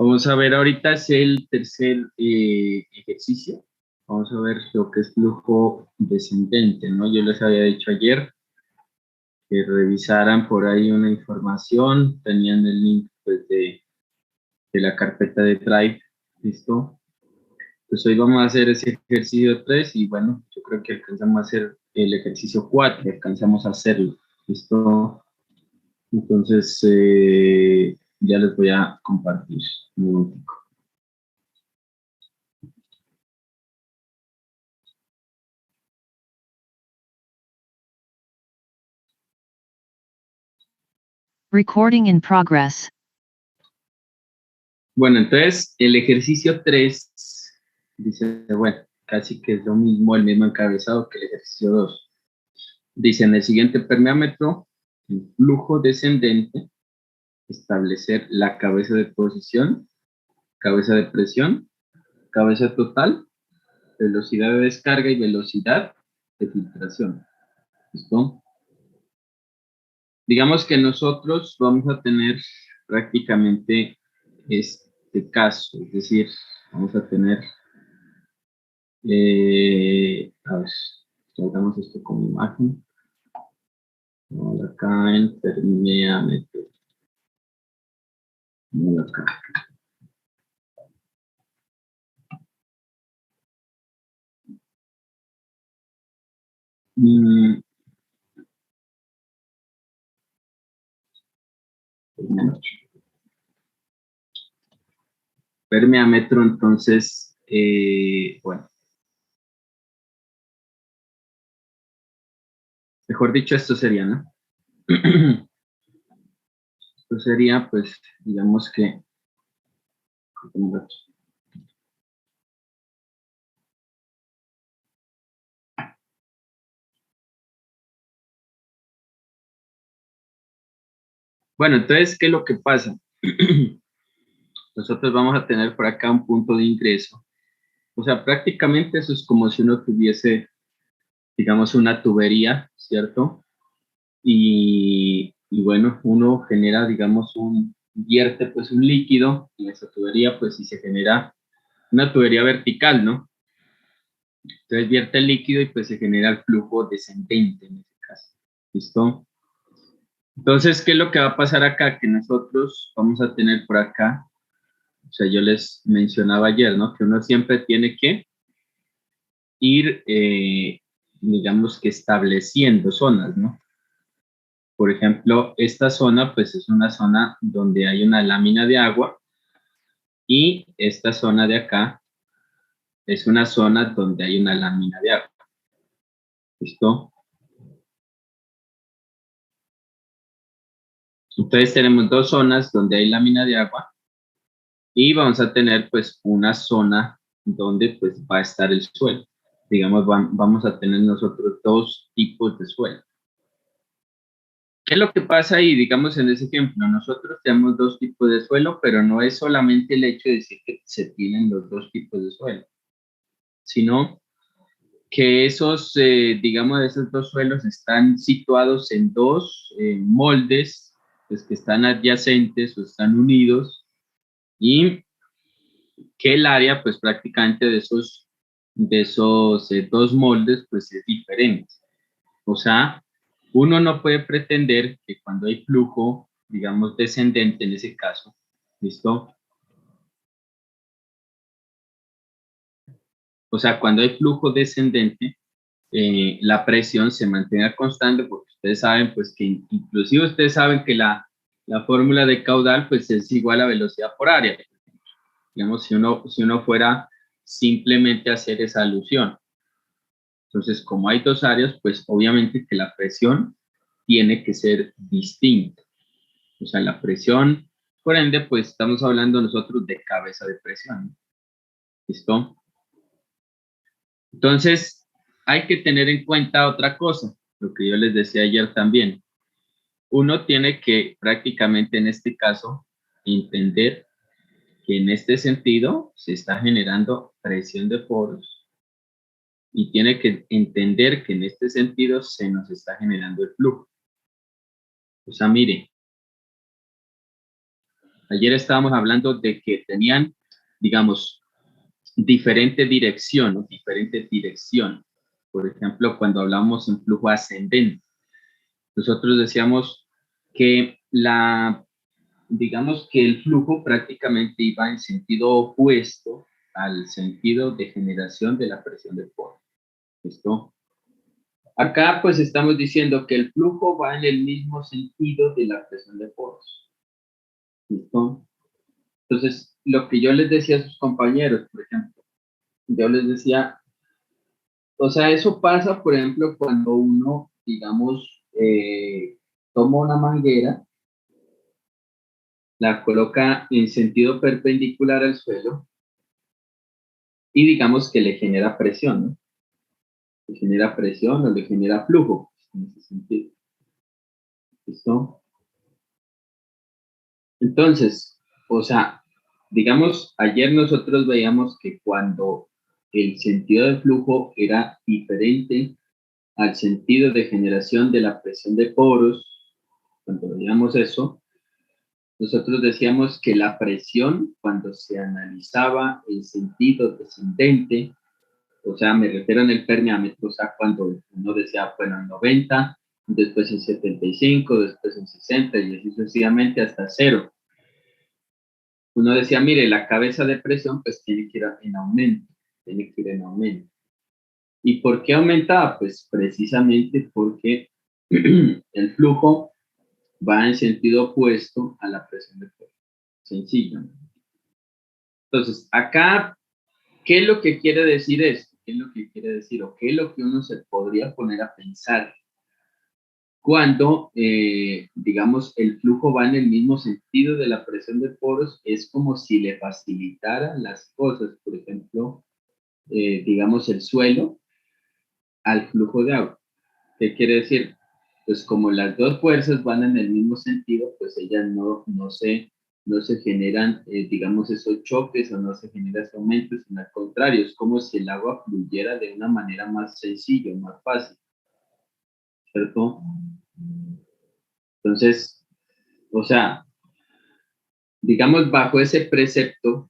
Vamos a ver, ahorita es el tercer ejercicio. Vamos a ver lo que es flujo descendente, ¿no? Yo les había dicho ayer que revisaran por ahí una información, tenían el link pues, de la carpeta de Drive, ¿listo? Pues hoy vamos a hacer ese ejercicio 3 y bueno, yo creo que alcanzamos a hacer el ejercicio 4, alcanzamos a hacerlo, ¿listo? Entonces, ya les voy a compartir un momentico. Recording in progress. Bueno, entonces el ejercicio 3 dice, bueno, casi que es lo mismo, el mismo encabezado que el ejercicio 2. Dice, en el siguiente permeámetro, el flujo descendente, establecer la cabeza de posición, cabeza de presión, cabeza total, velocidad de descarga y velocidad de filtración. ¿Listo? Digamos que nosotros vamos a tener prácticamente este caso, es decir, vamos a tener, a ver, hagamos esto como imagen. Vamos acá en permeámetro. Vamos acá. Permeámetro, entonces, bueno. Mejor dicho, esto sería, ¿no? Esto sería, pues, digamos que... Bueno, entonces, ¿qué es lo que pasa? Nosotros vamos a tener por acá un punto de ingreso. O sea, prácticamente eso es como si uno tuviese, digamos, una tubería, ¿cierto? Y bueno, uno genera, digamos, vierte pues un líquido en esa tubería, pues si se genera una tubería vertical, ¿no? Entonces vierte el líquido y pues se genera el flujo descendente en este caso. ¿Listo? Entonces, ¿qué es lo que va a pasar acá? Que nosotros vamos a tener por acá, o sea, yo les mencionaba ayer, ¿no? Que uno siempre tiene que ir, digamos que estableciendo zonas, ¿no? Por ejemplo, esta zona, pues es una zona donde hay una lámina de agua y esta zona de acá es una zona donde hay una lámina de agua. ¿Listo? Entonces tenemos dos zonas donde hay lámina de agua y vamos a tener pues una zona donde pues va a estar el suelo. Digamos, vamos a tener nosotros dos tipos de suelo. ¿Qué es lo que pasa ahí? Digamos en ese ejemplo, nosotros tenemos dos tipos de suelo, pero no es solamente el hecho de decir que se tienen los dos tipos de suelo, sino que esos, digamos, esos dos suelos están situados en dos moldes, pues que están adyacentes o están unidos, y que el área, pues prácticamente de esos dos moldes, pues es diferente. O sea, uno no puede pretender que cuando hay flujo, digamos, descendente en ese caso, ¿listo? O sea, cuando hay flujo descendente, la presión se mantenga constante, porque ustedes saben, pues que inclusive ustedes saben que la fórmula de caudal, pues es igual a velocidad por área. Digamos, si uno fuera simplemente a hacer esa alusión. Entonces, como hay dos áreas, pues obviamente que la presión tiene que ser distinta. O sea, la presión, por ende, pues estamos hablando nosotros de cabeza de presión. ¿Listo? Entonces, hay que tener en cuenta otra cosa, lo que yo les decía ayer también. Uno tiene que prácticamente en este caso entender que en este sentido se está generando presión de poros y tiene que entender que en este sentido se nos está generando el flujo. O sea, mire, Ayer estábamos hablando de que tenían, digamos, diferente dirección, ¿no? Diferente dirección. Por ejemplo, cuando hablamos en flujo ascendente, nosotros decíamos que digamos que el flujo prácticamente iba en sentido opuesto al sentido de generación de la presión de poro. ¿Listo? Acá pues estamos diciendo que el flujo va en el mismo sentido de la presión de poros. ¿Listo? Entonces, lo que yo les decía a sus compañeros, por ejemplo, yo les decía, o sea, eso pasa, por ejemplo, cuando uno, digamos, toma una manguera, la coloca en sentido perpendicular al suelo y digamos que le genera presión, ¿no? Le genera presión o le genera flujo, en ese sentido. ¿Listo? Entonces, o sea, digamos, ayer nosotros veíamos que cuando el sentido de flujo era diferente al sentido de generación de la presión de poros, cuando veíamos eso, nosotros decíamos que la presión, cuando se analizaba el sentido descendente, o sea, me refiero en el permeámetro, o sea, cuando uno decía, bueno, en 90, después en 75, después en 60 y así sucesivamente hasta 0. Uno decía, mire, la cabeza de presión pues tiene que ir en aumento, tiene que ir en aumento. ¿Y por qué aumentaba? Pues precisamente porque el flujo va en sentido opuesto a la presión de fuego. Sencillo. Entonces, acá, ¿qué es lo que quiere decir esto? ¿Qué es lo que quiere decir? ¿O qué es lo que uno se podría poner a pensar cuando, digamos, el flujo va en el mismo sentido de la presión de poros? Es como si le facilitara las cosas. Por ejemplo, digamos, el suelo al flujo de agua. ¿Qué quiere decir? Pues como las dos fuerzas van en el mismo sentido, pues ellas no se generan, digamos, esos choques o no se genera ese aumento, sino al contrario, es como si el agua fluyera de una manera más sencilla, más fácil, ¿cierto? Entonces, o sea, digamos, bajo ese precepto,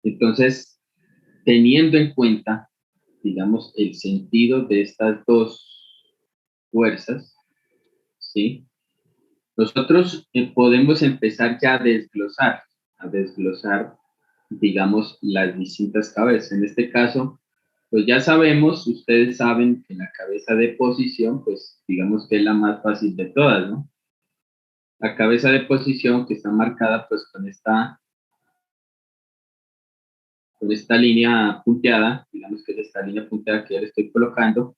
entonces, teniendo en cuenta, digamos, el sentido de estas dos fuerzas, ¿sí? Nosotros podemos empezar ya a desglosar, digamos, las distintas cabezas. En este caso, pues ya sabemos, ustedes saben que la cabeza de posición, pues digamos que es la más fácil de todas, ¿no? La cabeza de posición que está marcada pues con esta línea punteada, digamos que es esta línea punteada que ya le estoy colocando.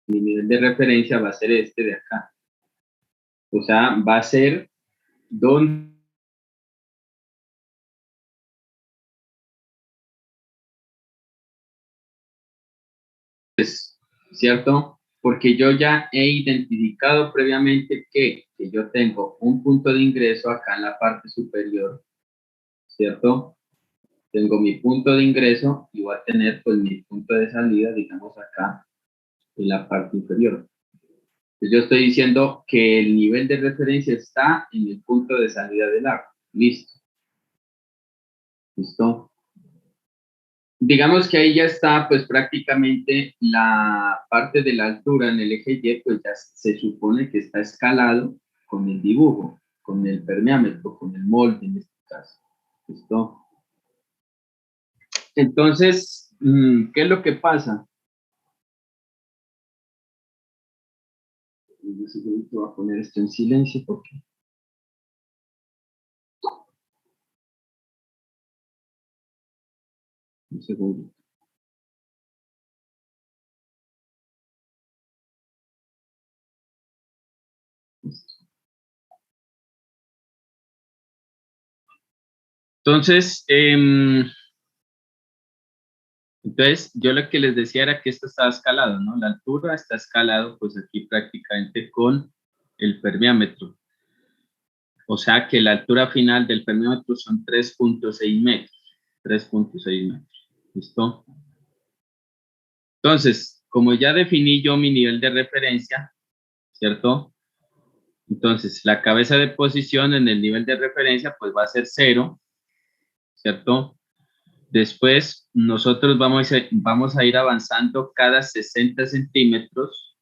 Mi nivel de referencia va a ser este de acá. O sea, va a ser donde ¿cierto? Porque yo ya he identificado previamente que yo tengo un punto de ingreso acá en la parte superior, ¿cierto? Tengo mi punto de ingreso y voy a tener pues mi punto de salida, digamos acá en la parte inferior. Entonces yo estoy diciendo que el nivel de referencia está en el punto de salida del agua. Listo. ¿Listo? Digamos que ahí ya está, pues prácticamente la parte de la altura en el eje Y, pues ya se supone que está escalado con el dibujo, con el permeámetro, con el molde en este caso. ¿Listo? Entonces, ¿qué es lo que pasa? Voy a poner esto en silencio porque... Un segundo. Entonces, yo lo que les decía era que esto está escalado, ¿no? La altura está escalado, pues aquí prácticamente con el permeámetro. O sea que la altura final del permeámetro son 3.6 metros. 3.6 metros. ¿Listo? Entonces, como ya definí yo mi nivel de referencia, ¿cierto? Entonces, la cabeza de posición en el nivel de referencia, pues va a ser 0, ¿cierto? Después, nosotros vamos a ir avanzando cada 60 centímetros,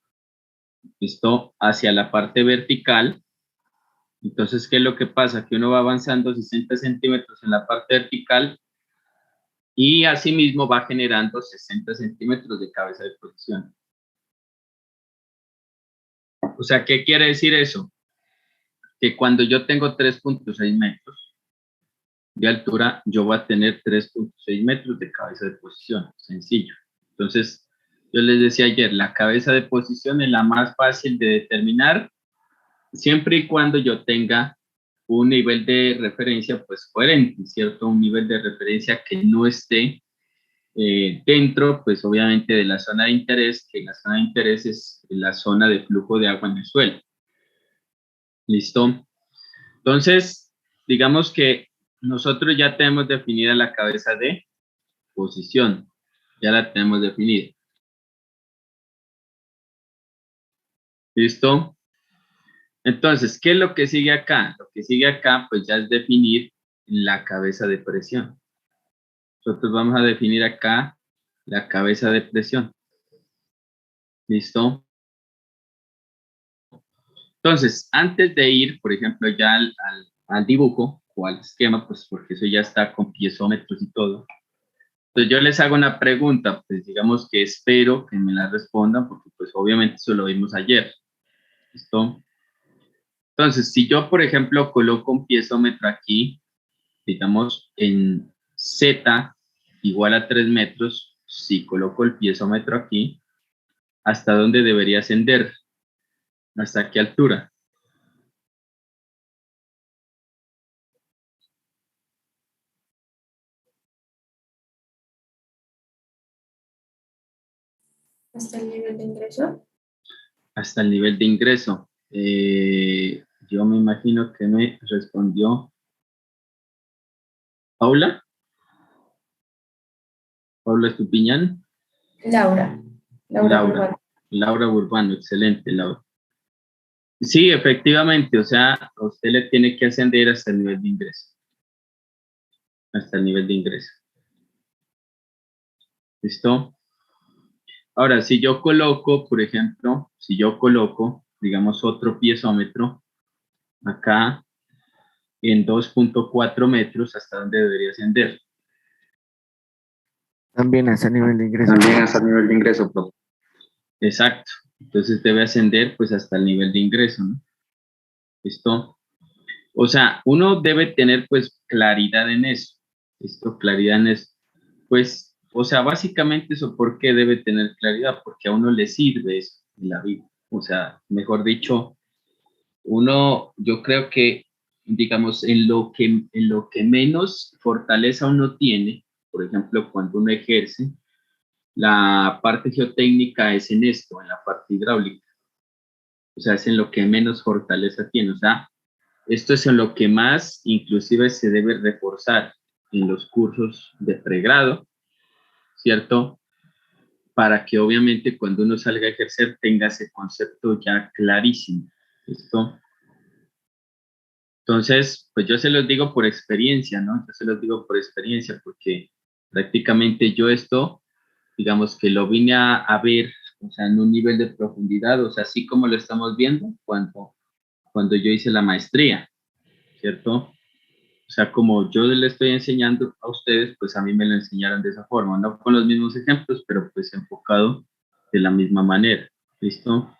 ¿listo? Hacia la parte vertical. Entonces, ¿qué es lo que pasa? Que uno va avanzando 60 centímetros en la parte vertical y asimismo va generando 60 centímetros de cabeza de posición. O sea, ¿qué quiere decir eso? Que cuando yo tengo 3.6 metros de altura, yo voy a tener 3.6 metros de cabeza de posición, sencillo. Entonces, yo les decía ayer, la cabeza de posición es la más fácil de determinar, siempre y cuando yo tenga un nivel de referencia, pues coherente, ¿cierto? Un nivel de referencia que no esté dentro, pues obviamente de la zona de interés, que la zona de interés es la zona de flujo de agua en el suelo. ¿Listo? Entonces, digamos que nosotros ya tenemos definida la cabeza de posición, ya la tenemos definida. ¿Listo? Entonces, ¿qué es lo que sigue acá? Lo que sigue acá, pues ya es definir la cabeza de presión. Nosotros vamos a definir acá la cabeza de presión. ¿Listo? Entonces, antes de ir, por ejemplo, ya al dibujo o al esquema, pues porque eso ya está con piezómetros y todo. Entonces yo les hago una pregunta, pues digamos que espero que me la respondan, porque pues obviamente eso lo vimos ayer. ¿Listo? Entonces, si yo, por ejemplo, coloco un piezómetro aquí, digamos en Z igual a 3 metros, si coloco el piezómetro aquí, ¿hasta dónde debería ascender? ¿Hasta qué altura? ¿Hasta el nivel de ingreso? Hasta el nivel de ingreso. Yo me imagino que me respondió Paula. Paula Estupiñán. Laura. Urbano. Laura Urbano, excelente, Laura. Sí, efectivamente, o sea, usted le tiene que ascender hasta el nivel de ingreso. Hasta el nivel de ingreso. ¿Listo? Ahora, si yo coloco, por ejemplo, si yo coloco, digamos, otro piezómetro acá en 2.4 metros, ¿hasta dónde debería ascender? También hasta el nivel de ingreso. También hasta el nivel de ingreso, profe. Exacto. Entonces debe ascender pues hasta el nivel de ingreso, ¿no? ¿Listo? O sea, uno debe tener pues claridad en eso. ¿Listo? Claridad en eso. Pues, o sea, básicamente eso, ¿por qué debe tener claridad? Porque a uno le sirve eso en la vida. O sea, mejor dicho, uno, yo creo que, digamos, en lo que menos fortaleza uno tiene, por ejemplo, cuando uno ejerce, la parte geotécnica es en esto, en la parte hidráulica. O sea, es en lo que menos fortaleza tiene. O sea, esto es en lo que más inclusive se debe reforzar en los cursos de pregrado, ¿cierto? Para que obviamente cuando uno salga a ejercer tenga ese concepto ya clarísimo. ¿Listo? Entonces, pues yo se los digo por experiencia, ¿no? Yo se los digo por experiencia porque prácticamente yo esto, digamos que lo vine a ver, o sea, en un nivel de profundidad, o sea, así como lo estamos viendo cuando yo hice la maestría, ¿cierto? O sea, como yo le estoy enseñando a ustedes, pues a mí me lo enseñaron de esa forma, no con los mismos ejemplos, pero pues enfocado de la misma manera, ¿listo?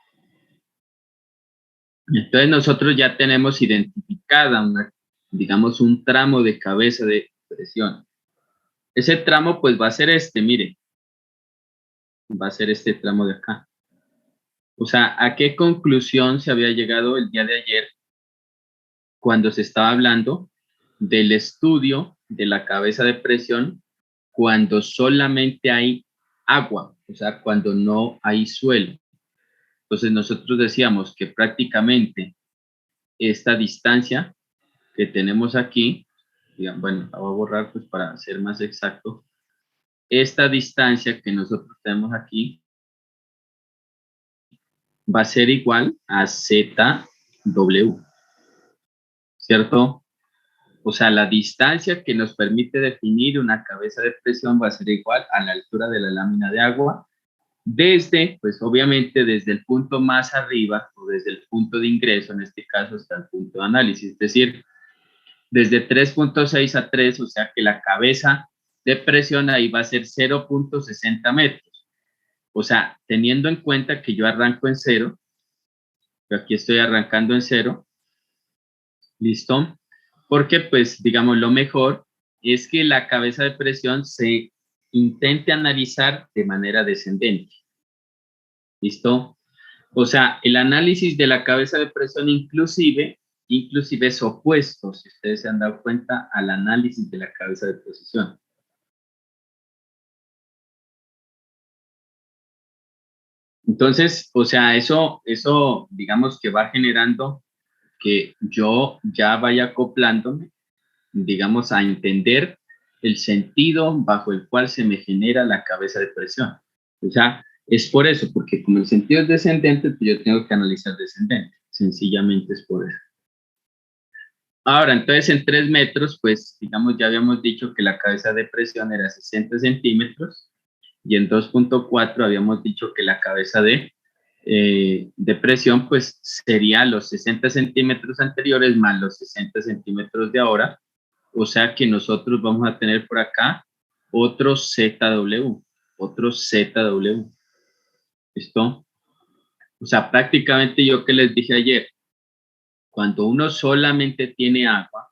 Entonces nosotros ya tenemos identificada digamos, un tramo de cabeza de presión. Ese tramo pues va a ser este, mire, va a ser este tramo de acá. O sea, ¿a qué conclusión se había llegado el día de ayer cuando se estaba hablando del estudio de la cabeza de presión cuando solamente hay agua, o sea, cuando no hay suelo? Entonces nosotros decíamos que prácticamente esta distancia que tenemos aquí, digamos, bueno, la voy a borrar pues para ser más exacto, esta distancia que nosotros tenemos aquí va a ser igual a ZW, ¿cierto? O sea, la distancia que nos permite definir una cabeza de presión va a ser igual a la altura de la lámina de agua desde, pues obviamente desde el punto más arriba o desde el punto de ingreso, en este caso, hasta el punto de análisis. Es decir, desde 3.6 a 3, o sea que la cabeza de presión ahí va a ser 0.60 metros. O sea, teniendo en cuenta que yo arranco en cero, yo aquí estoy arrancando en cero, ¿listo? Porque pues digamos lo mejor es que la cabeza de presión se intente analizar de manera descendente, ¿listo? O sea, el análisis de la cabeza de presión inclusive es opuesto, si ustedes se han dado cuenta, al análisis de la cabeza de posición. Entonces, o sea, eso digamos que va generando que yo ya vaya acoplándome, digamos, a entender el sentido bajo el cual se me genera la cabeza de presión. O sea, es por eso, porque como el sentido es descendente, pues yo tengo que analizar descendente. Sencillamente es por eso. Ahora, entonces en 3 metros, pues digamos, ya habíamos dicho que la cabeza de presión era 60 centímetros y en 2.4 habíamos dicho que la cabeza de presión, pues sería los 60 centímetros anteriores más los 60 centímetros de ahora. O sea que nosotros vamos a tener por acá otro ZW, otro ZW. ¿Listo? O sea, prácticamente yo que les dije ayer, cuando uno solamente tiene agua,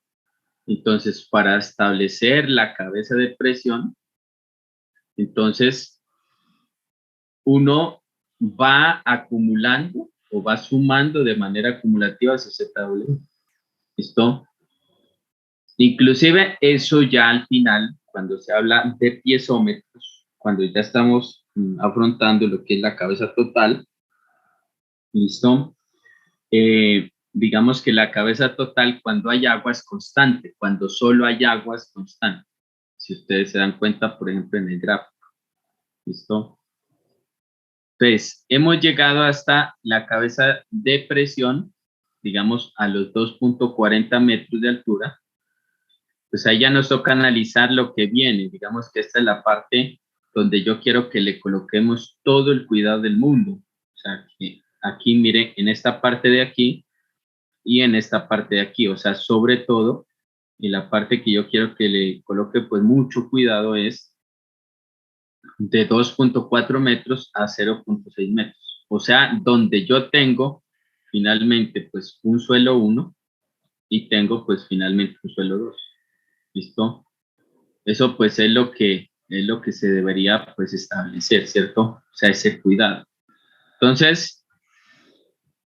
entonces para establecer la cabeza de presión, entonces uno va acumulando o va sumando de manera acumulativa su ZW. ¿Listo? Inclusive eso ya al final, cuando se habla de piezómetros, cuando ya estamos afrontando lo que es la cabeza total, ¿listo? Digamos que la cabeza total cuando hay agua es constante, cuando solo hay agua es constante. Si ustedes se dan cuenta, por ejemplo, en el gráfico, ¿listo? Entonces, hemos llegado hasta la cabeza de presión, digamos, a los 2.40 metros de altura. Pues ahí ya nos toca analizar lo que viene. Digamos que esta es la parte donde yo quiero que le coloquemos todo el cuidado del mundo. O sea, que aquí, miren, en esta parte de aquí y en esta parte de aquí. O sea, sobre todo, y la parte que yo quiero que le coloque pues mucho cuidado es de 2.4 metros a 0.6 metros. O sea, donde yo tengo finalmente pues un suelo 1 y tengo pues finalmente un suelo 2. ¿Listo? Eso pues es lo que se debería pues establecer, ¿cierto? O sea, ese cuidado. Entonces,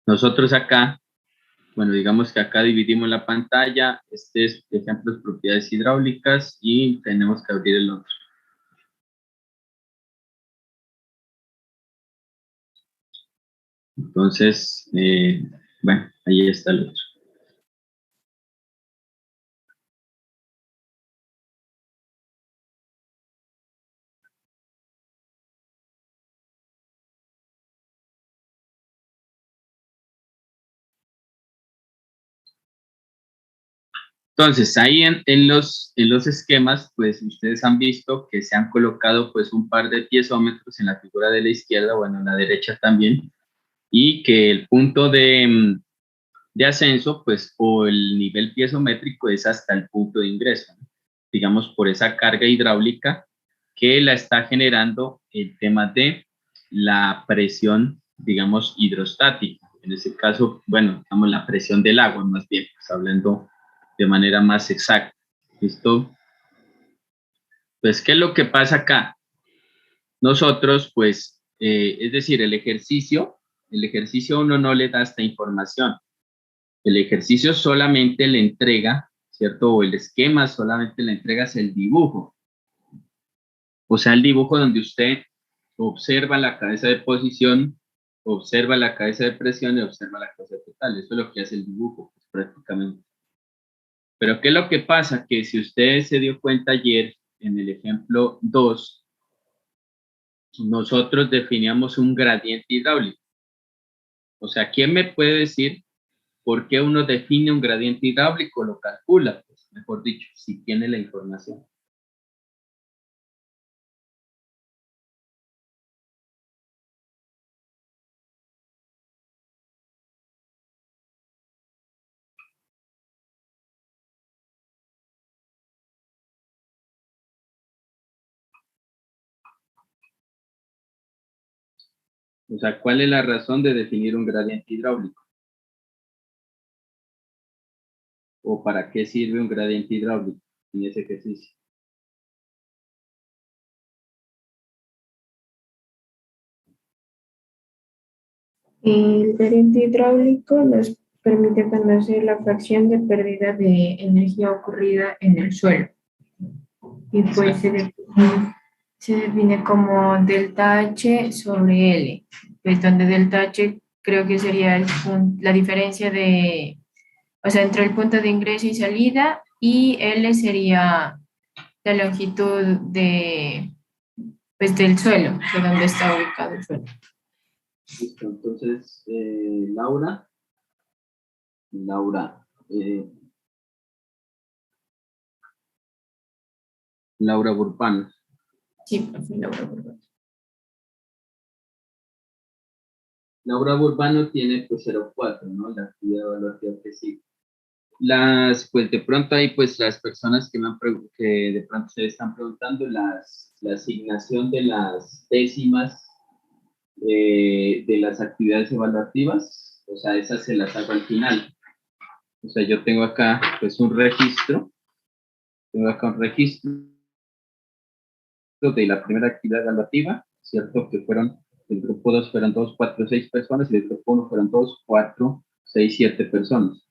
nosotros acá, bueno, digamos que acá dividimos la pantalla, este es ejemplos de propiedades hidráulicas y tenemos que abrir el otro. Entonces, bueno, ahí está el otro. Entonces, ahí en los esquemas, pues ustedes han visto que se han colocado pues un par de piezómetros en la figura de la izquierda, bueno, en la derecha también, y que el punto de ascenso, pues, o el nivel piezométrico es hasta el punto de ingreso, ¿no? Digamos, por esa carga hidráulica que la está generando el tema de la presión, digamos, hidrostática. En ese caso, bueno, digamos, la presión del agua, más bien, pues, hablando de manera más exacta. ¿Listo? Pues, ¿qué es lo que pasa acá? Nosotros, pues, es decir, el ejercicio uno no le da esta información. El ejercicio solamente le entrega, ¿cierto? O el esquema solamente le entrega es el dibujo. O sea, el dibujo donde usted observa la cabeza de posición, observa la cabeza de presión y observa la cabeza total. Eso es lo que hace el dibujo, pues, prácticamente. Pero ¿qué es lo que pasa? Que si usted se dio cuenta ayer en el ejemplo 2, nosotros definíamos un gradiente hidráulico. O sea, ¿quién me puede decir por qué uno define un gradiente hidráulico, lo calcula? Pues, mejor dicho, si tiene la información. O sea, ¿cuál es la razón de definir un gradiente hidráulico? ¿O para qué sirve un gradiente hidráulico en ese ejercicio? El gradiente hidráulico nos permite conocer la fracción de pérdida de energía ocurrida en el suelo. Y pues se define como delta H sobre L, pues donde delta H creo que sería la diferencia de, o sea, entre el punto de ingreso y salida, y L sería la longitud de, pues, del suelo, de donde está ubicado el suelo. Listo, entonces, Laura, Laura Burpano. Sí, profe, Laura Borbón. Laura Burbano tiene pues 0,4, ¿no? La actividad evaluativa que sí. Pues de pronto hay pues las personas que de pronto se están preguntando la asignación de las décimas de las actividades evaluativas, o sea, esas se las hago al final. O sea, yo tengo acá pues un registro de la primera actividad evaluativa, ¿cierto? Que fueron, el grupo 2 fueron 2, 4, 6 personas y el grupo 1 fueron 2, 4, 6, 7 personas.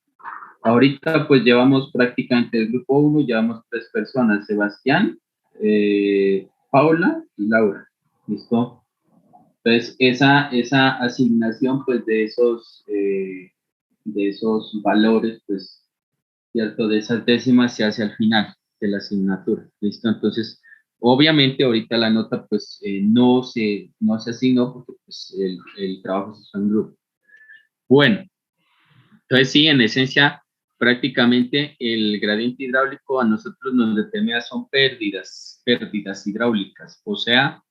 Ahorita pues llevamos prácticamente el grupo 1, llevamos 3 personas, Sebastián, Paula y Laura, ¿listo? Entonces esa asignación pues de esos valores pues, ¿cierto? De esas décimas se hace al final de la asignatura, ¿listo? Entonces, obviamente ahorita la nota pues no se asignó porque pues el trabajo se hizo en grupo. Bueno, entonces sí, en esencia, prácticamente el gradiente hidráulico a nosotros nos determina son pérdidas hidráulicas, o sea,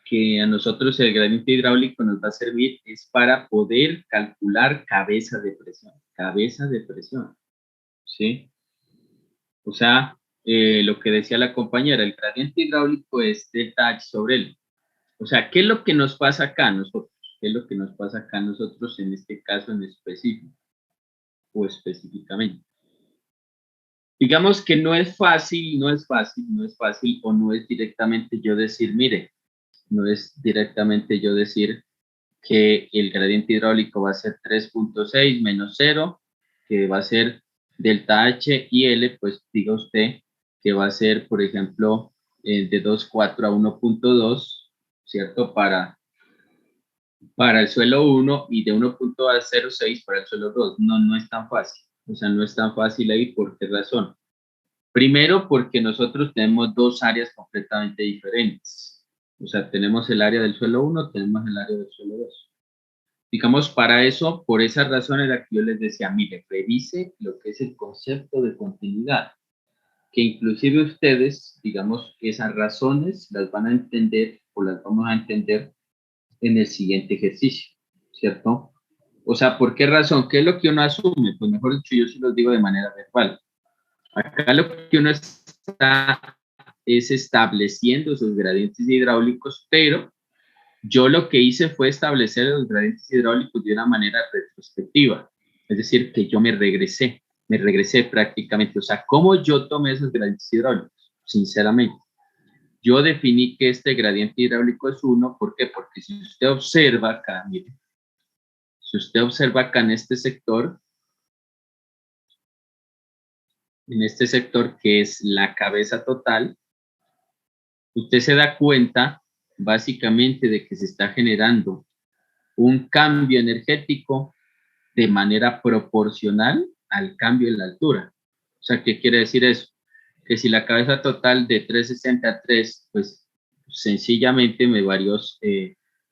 que a nosotros el gradiente hidráulico nos va a servir es para poder calcular cabeza de presión, ¿sí? O sea, lo que decía la compañera, el gradiente hidráulico es delta H sobre L. O sea, ¿qué es lo que nos pasa acá a nosotros? ¿Qué es lo que nos pasa acá a nosotros en este caso en específico o específicamente? Digamos que no es fácil o no es directamente yo decir, mire, no es directamente yo decir que el gradiente hidráulico va a ser 3.6 menos 0, que va a ser delta H y L, pues diga usted que va a ser, por ejemplo, de 2.4 a 1.2, ¿cierto? Para el suelo 1 y de 1.06 para el suelo 2. No, no es tan fácil. O sea, no es tan fácil ahí. ¿Por qué razón? Primero, porque nosotros tenemos dos áreas completamente diferentes. O sea, tenemos el área del suelo 1, tenemos el área del suelo 2. Digamos, para eso, por esa razón era que yo les decía, mire, revise lo que es el concepto de continuidad, que inclusive ustedes, digamos, esas razones las van a entender o las vamos a entender en el siguiente ejercicio, ¿cierto? O sea, ¿por qué razón? ¿Qué es lo que uno asume? Pues mejor dicho, yo sí los digo de manera verbal. Acá lo que uno está es estableciendo sus gradientes hidráulicos, pero yo lo que hice fue establecer los gradientes hidráulicos de una manera retrospectiva, es decir, que yo me regresé prácticamente. O sea, ¿cómo yo tomé esos gradientes hidráulicos? Sinceramente, yo definí que este gradiente hidráulico es 1, ¿por qué? Porque si usted observa acá, mire, si usted observa acá en este sector que es la cabeza total, usted se da cuenta básicamente de que se está generando un cambio energético de manera proporcional al cambio en la altura. O sea, ¿qué quiere decir eso? Que si la cabeza total de 360 a 3, pues sencillamente me varió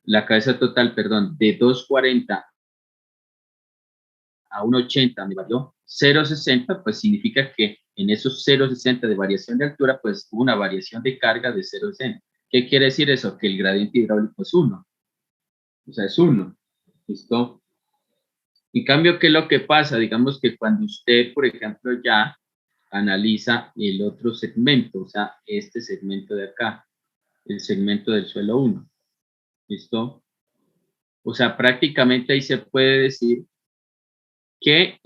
la cabeza total, perdón, de 240 a 1,80, me varió 0,60, pues significa que en esos 0,60 de variación de altura, pues hubo una variación de carga de 0,60. ¿Qué quiere decir eso? Que el gradiente hidráulico es 1. O sea, es 1. ¿Listo? En cambio, ¿qué es lo que pasa? Digamos que cuando usted, por ejemplo, ya analiza el otro segmento, o sea, este segmento de acá, el segmento del suelo 1. ¿Listo? O sea, prácticamente ahí se puede decir que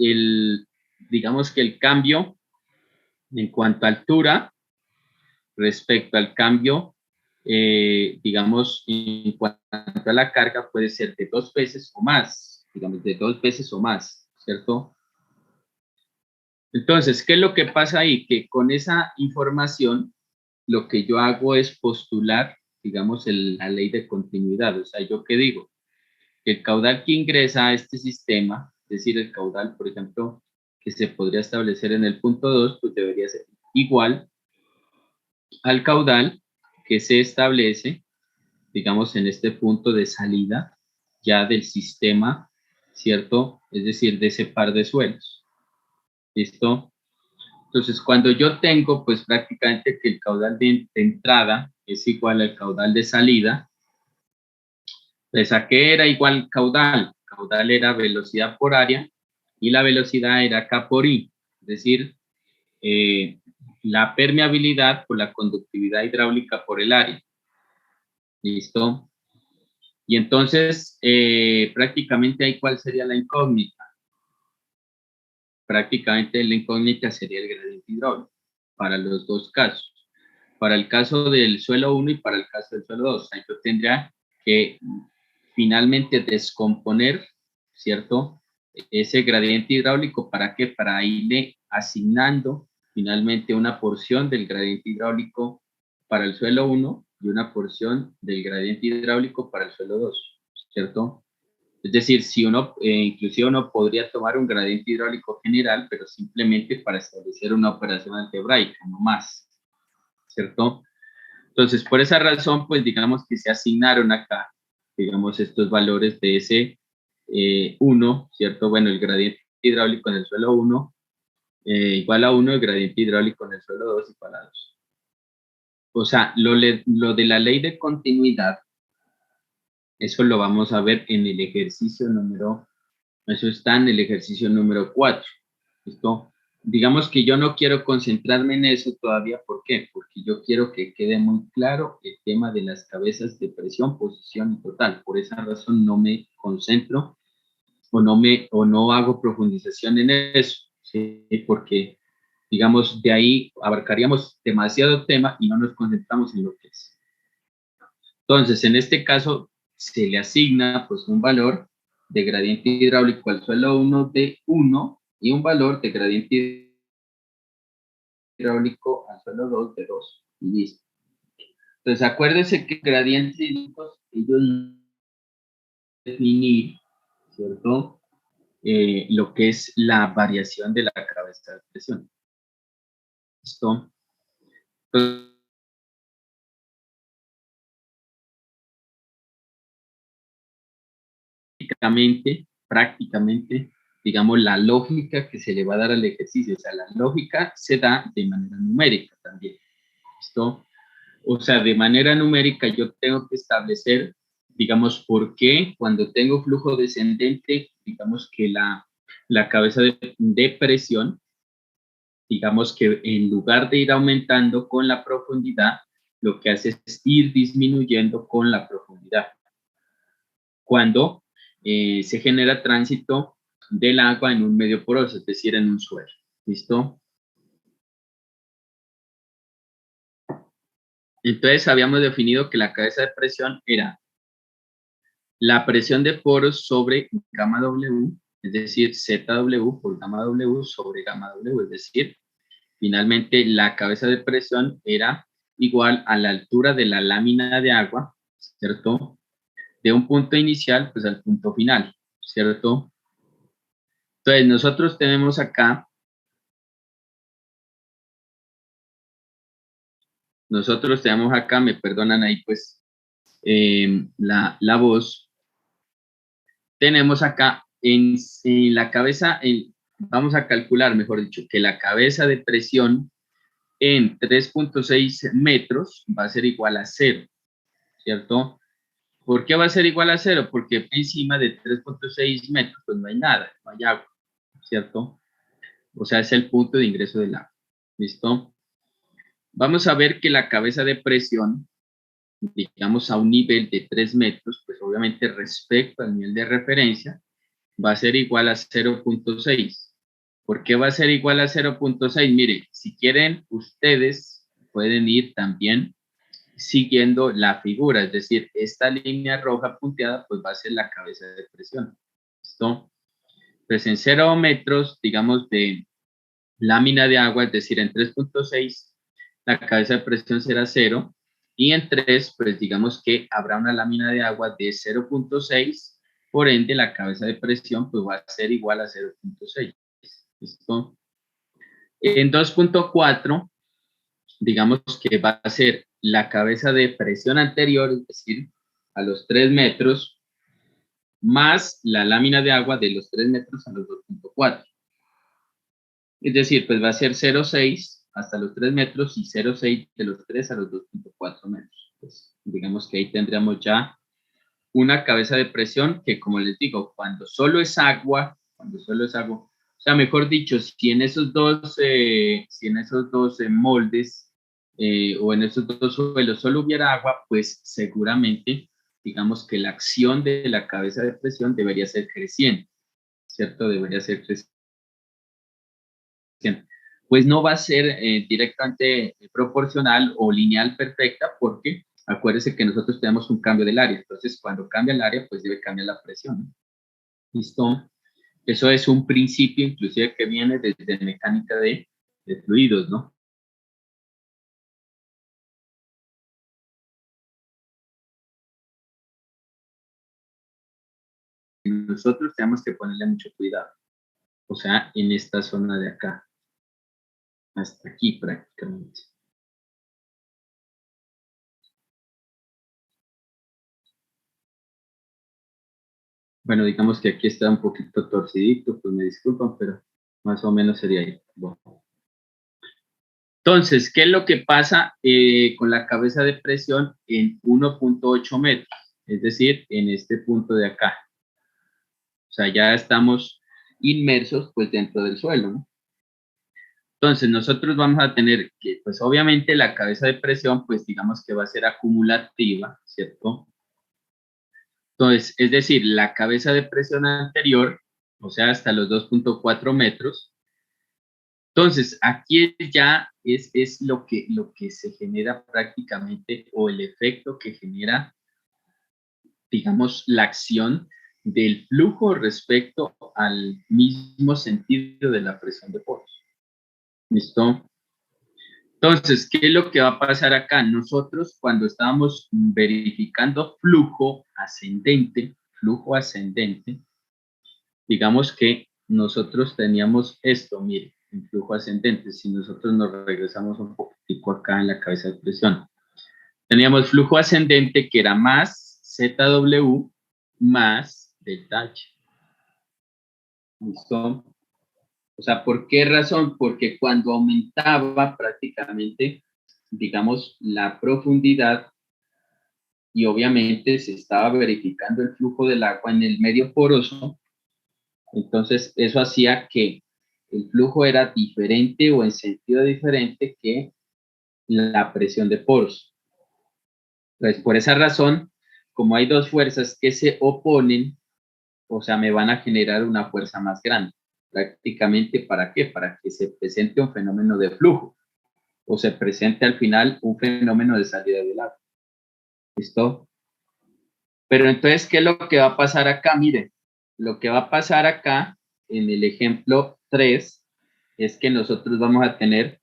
digamos que el cambio en cuanto a altura respecto al cambio, digamos, en cuanto a la carga puede ser de 2 veces o más, digamos, de 2 veces o más, ¿cierto? Entonces, ¿qué es lo que pasa ahí? Que con esa información, lo que yo hago es postular, digamos, la ley de continuidad. O sea, ¿yo qué digo? El caudal que ingresa a este sistema, es decir, el caudal, por ejemplo, que se podría establecer en el punto 2, pues debería ser igual al caudal que se establece, digamos, en este punto de salida ya del sistema, ¿cierto? Es decir, de ese par de suelos. ¿Listo? Entonces, cuando yo tengo, pues prácticamente que el caudal de entrada es igual al caudal de salida, pues ¿a qué era igual caudal? Caudal era velocidad por área y la velocidad era K por I, es decir, la permeabilidad por la conductividad hidráulica por el área. ¿Listo? Y entonces, prácticamente ahí, ¿cuál sería la incógnita? Prácticamente la incógnita sería el gradiente hidráulico para los dos casos. Para el caso del suelo 1 y para el caso del suelo 2. O sea, yo tendría que finalmente descomponer, ¿cierto? Ese gradiente hidráulico, ¿para qué? Para irle asignando finalmente una porción del gradiente hidráulico para el suelo 1 y una porción del gradiente hidráulico para el suelo 2, ¿cierto? Es decir, si uno, inclusive uno podría tomar un gradiente hidráulico general, pero simplemente para establecer una operación algebraica, no más, ¿cierto? Entonces, por esa razón, pues digamos que se asignaron acá, digamos, estos valores de ese 1, ¿cierto? Bueno, el gradiente hidráulico en el suelo 1 igual a 1, el gradiente hidráulico en el suelo 2 igual a 2. O sea, lo de la ley de continuidad, eso lo vamos a ver en el ejercicio número, eso está en el ejercicio número 4. ¿Listo? Digamos que yo no quiero concentrarme en eso todavía. ¿Por qué? Porque yo quiero que quede muy claro el tema de las cabezas de presión, posición y total. Por esa razón no me concentro o no hago profundización en eso, ¿sí? Porque, digamos, de ahí abarcaríamos demasiado tema y no nos concentramos en lo que es. Entonces, en este caso, se le asigna pues un valor de gradiente hidráulico al suelo 1 de 1 y un valor de gradiente hidráulico al suelo 2 de 2. Y listo. Entonces, acuérdense que gradientes hidráulicos, ellos definir, ¿cierto? Lo que es la variación de la cabeza de presión. ¿Listo? Entonces, prácticamente, digamos, la lógica que se le va a dar al ejercicio, o sea, la lógica se da de manera numérica también. ¿Listo? O sea, de manera numérica yo tengo que establecer, digamos, por qué cuando tengo flujo descendente, digamos que la cabeza de presión, digamos que en lugar de ir aumentando con la profundidad, lo que hace es ir disminuyendo con la profundidad. Cuando se genera tránsito del agua en un medio poroso, es decir, en un suelo. ¿Listo? Entonces habíamos definido que la cabeza de presión era la presión de poros sobre gamma W, es decir, ZW por gamma W sobre gamma W, es decir, finalmente la cabeza de presión era igual a la altura de la lámina de agua, ¿cierto? De un punto inicial, pues al punto final, ¿cierto? Entonces nosotros tenemos acá, me perdonan ahí pues la voz, tenemos acá en la cabeza, vamos a calcular, mejor dicho, que la cabeza de presión en 3.6 metros va a ser igual a 0, ¿cierto? ¿Por qué va a ser igual a 0? Porque encima de 3.6 metros pues no hay nada, no hay agua, ¿cierto? O sea, es el punto de ingreso del agua. ¿Listo? Vamos a ver que la cabeza de presión, digamos a un nivel de 3 metros, pues obviamente respecto al nivel de referencia, va a ser igual a 0.6. ¿Por qué va a ser igual a 0.6? Mire, si quieren, ustedes pueden ir también siguiendo la figura, es decir, esta línea roja punteada, pues va a ser la cabeza de presión. ¿Listo? Pues en 0 metros, digamos, de lámina de agua, es decir, en 3.6, la cabeza de presión será 0, y en 3, pues digamos que habrá una lámina de agua de 0.6, por ende la cabeza de presión pues va a ser igual a 0.6. ¿Listo? En 2.4, digamos que va a ser la cabeza de presión anterior, es decir, a los 3 metros, más la lámina de agua de los 3 metros a los 2.4. Es decir, pues va a ser 0.6 hasta los 3 metros y 0.6 de los 3 a los 2.4 metros. Pues digamos que ahí tendríamos ya una cabeza de presión que, como les digo, cuando solo es agua, o sea, mejor dicho, si en esos dos moldes o en esos dos suelos solo hubiera agua, pues seguramente, digamos que la acción de la cabeza de presión debería ser creciente, ¿cierto? Debería ser creciente. Pues no va a ser directamente proporcional o lineal perfecta, porque acuérdense que nosotros tenemos un cambio del área. Entonces, cuando cambia el área, pues debe cambiar la presión. ¿Listo? Eso es un principio, inclusive, que viene desde mecánica de fluidos, ¿no? Nosotros tenemos que ponerle mucho cuidado. O sea, en esta zona de acá. Hasta aquí prácticamente. Bueno, digamos que aquí está un poquito torcidito, pues me disculpan, pero más o menos sería ahí. Bueno. Entonces, ¿qué es lo que pasa con la cabeza de presión en 1.8 metros? Es decir, en este punto de acá. O sea, ya estamos inmersos pues dentro del suelo, ¿no? Entonces, nosotros vamos a tener que, pues obviamente la cabeza de presión, pues digamos que va a ser acumulativa, ¿cierto? Entonces, es decir, la cabeza de presión anterior, o sea, hasta los 2.4 metros. Entonces, aquí ya es lo que se genera prácticamente, o el efecto que genera, digamos, la acción del flujo respecto al mismo sentido de la presión de poros. ¿Listo? Entonces, ¿qué es lo que va a pasar acá? Nosotros, cuando estábamos verificando flujo ascendente, digamos que nosotros teníamos esto, mire, en flujo ascendente. Si nosotros nos regresamos un poquitico acá en la cabeza de presión, teníamos flujo ascendente que era más ZW más delta H. ¿Listo? O sea, ¿por qué razón? Porque cuando aumentaba prácticamente, digamos, la profundidad y obviamente se estaba verificando el flujo del agua en el medio poroso, entonces eso hacía que el flujo era diferente o en sentido diferente que la presión de poros. Entonces, por esa razón, como hay dos fuerzas que se oponen, o sea, me van a generar una fuerza más grande. Prácticamente, ¿para qué? Para que se presente un fenómeno de flujo o se presente al final un fenómeno de salida del agua. ¿Listo? Pero entonces, ¿qué es lo que va a pasar acá? Miren, lo que va a pasar acá en el ejemplo 3 es que nosotros vamos a tener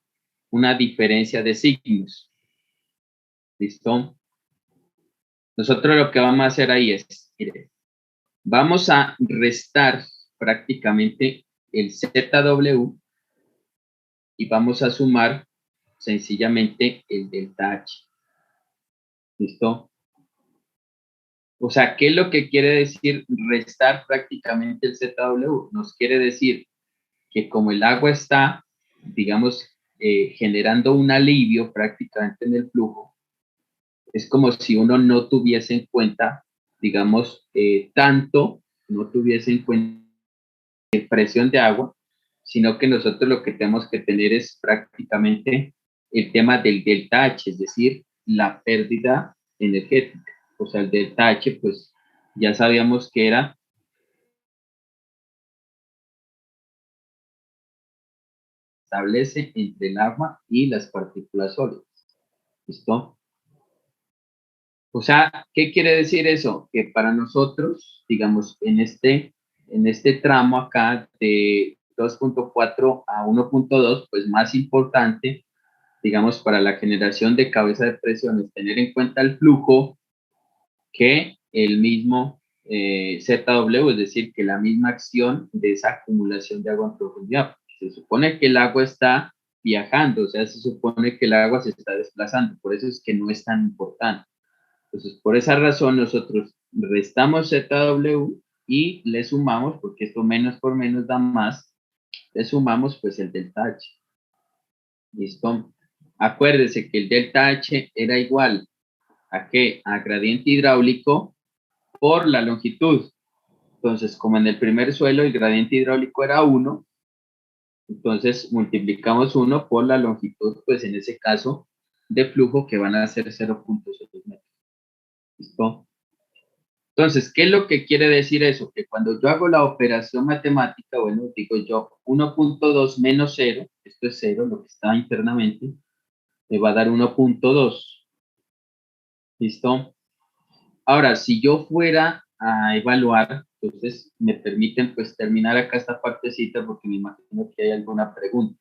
una diferencia de signos. ¿Listo? Nosotros lo que vamos a hacer ahí es, miren, vamos a restar prácticamente el ZW y vamos a sumar sencillamente el delta H. ¿Listo? O sea, ¿qué es lo que quiere decir restar prácticamente el ZW? Nos quiere decir que como el agua está, digamos, generando un alivio prácticamente en el flujo, es como si uno no tuviese en cuenta, digamos, no tuviese en cuenta presión de agua, sino que nosotros lo que tenemos que tener es prácticamente el tema del delta H, es decir, la pérdida energética. O sea, el delta H, pues ya sabíamos que era establece entre el agua y las partículas sólidas. ¿Listo? O sea, ¿qué quiere decir eso? Que para nosotros, digamos, en este tramo acá de 2.4 a 1.2, pues más importante, digamos, para la generación de cabeza de presión es tener en cuenta el flujo que el mismo ZW, es decir, que la misma acción de esa acumulación de agua en profundidad. Se supone que el agua está viajando, o sea, se supone que el agua se está desplazando, por eso es que no es tan importante. Entonces, por esa razón, nosotros restamos ZW y le sumamos, porque esto menos por menos da más, le sumamos pues el delta H. ¿Listo? Acuérdese que el delta H era igual a qué? A gradiente hidráulico por la longitud. Entonces, como en el primer suelo el gradiente hidráulico era 1, entonces multiplicamos 1 por la longitud, pues en ese caso de flujo que van a ser 0.6 metros. ¿Listo? Entonces, ¿qué es lo que quiere decir eso? Que cuando yo hago la operación matemática, bueno, digo yo 1.2 menos 0, esto es 0, lo que está internamente, me va a dar 1.2. ¿Listo? Ahora, si yo fuera a evaluar, entonces me permiten pues terminar acá esta partecita porque me imagino que hay alguna pregunta.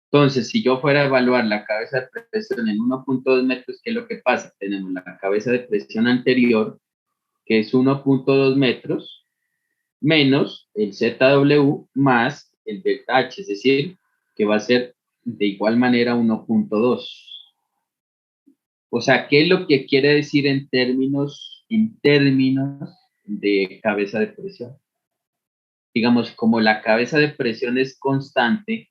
Entonces, si yo fuera a evaluar la cabeza de presión en 1.2 metros, ¿qué es lo que pasa? Tenemos la cabeza de presión anterior, que es 1.2 metros, menos el ZW más el delta H, es decir, que va a ser de igual manera 1.2. O sea, ¿qué es lo que quiere decir en términos de cabeza de presión? Digamos, como la cabeza de presión es constante,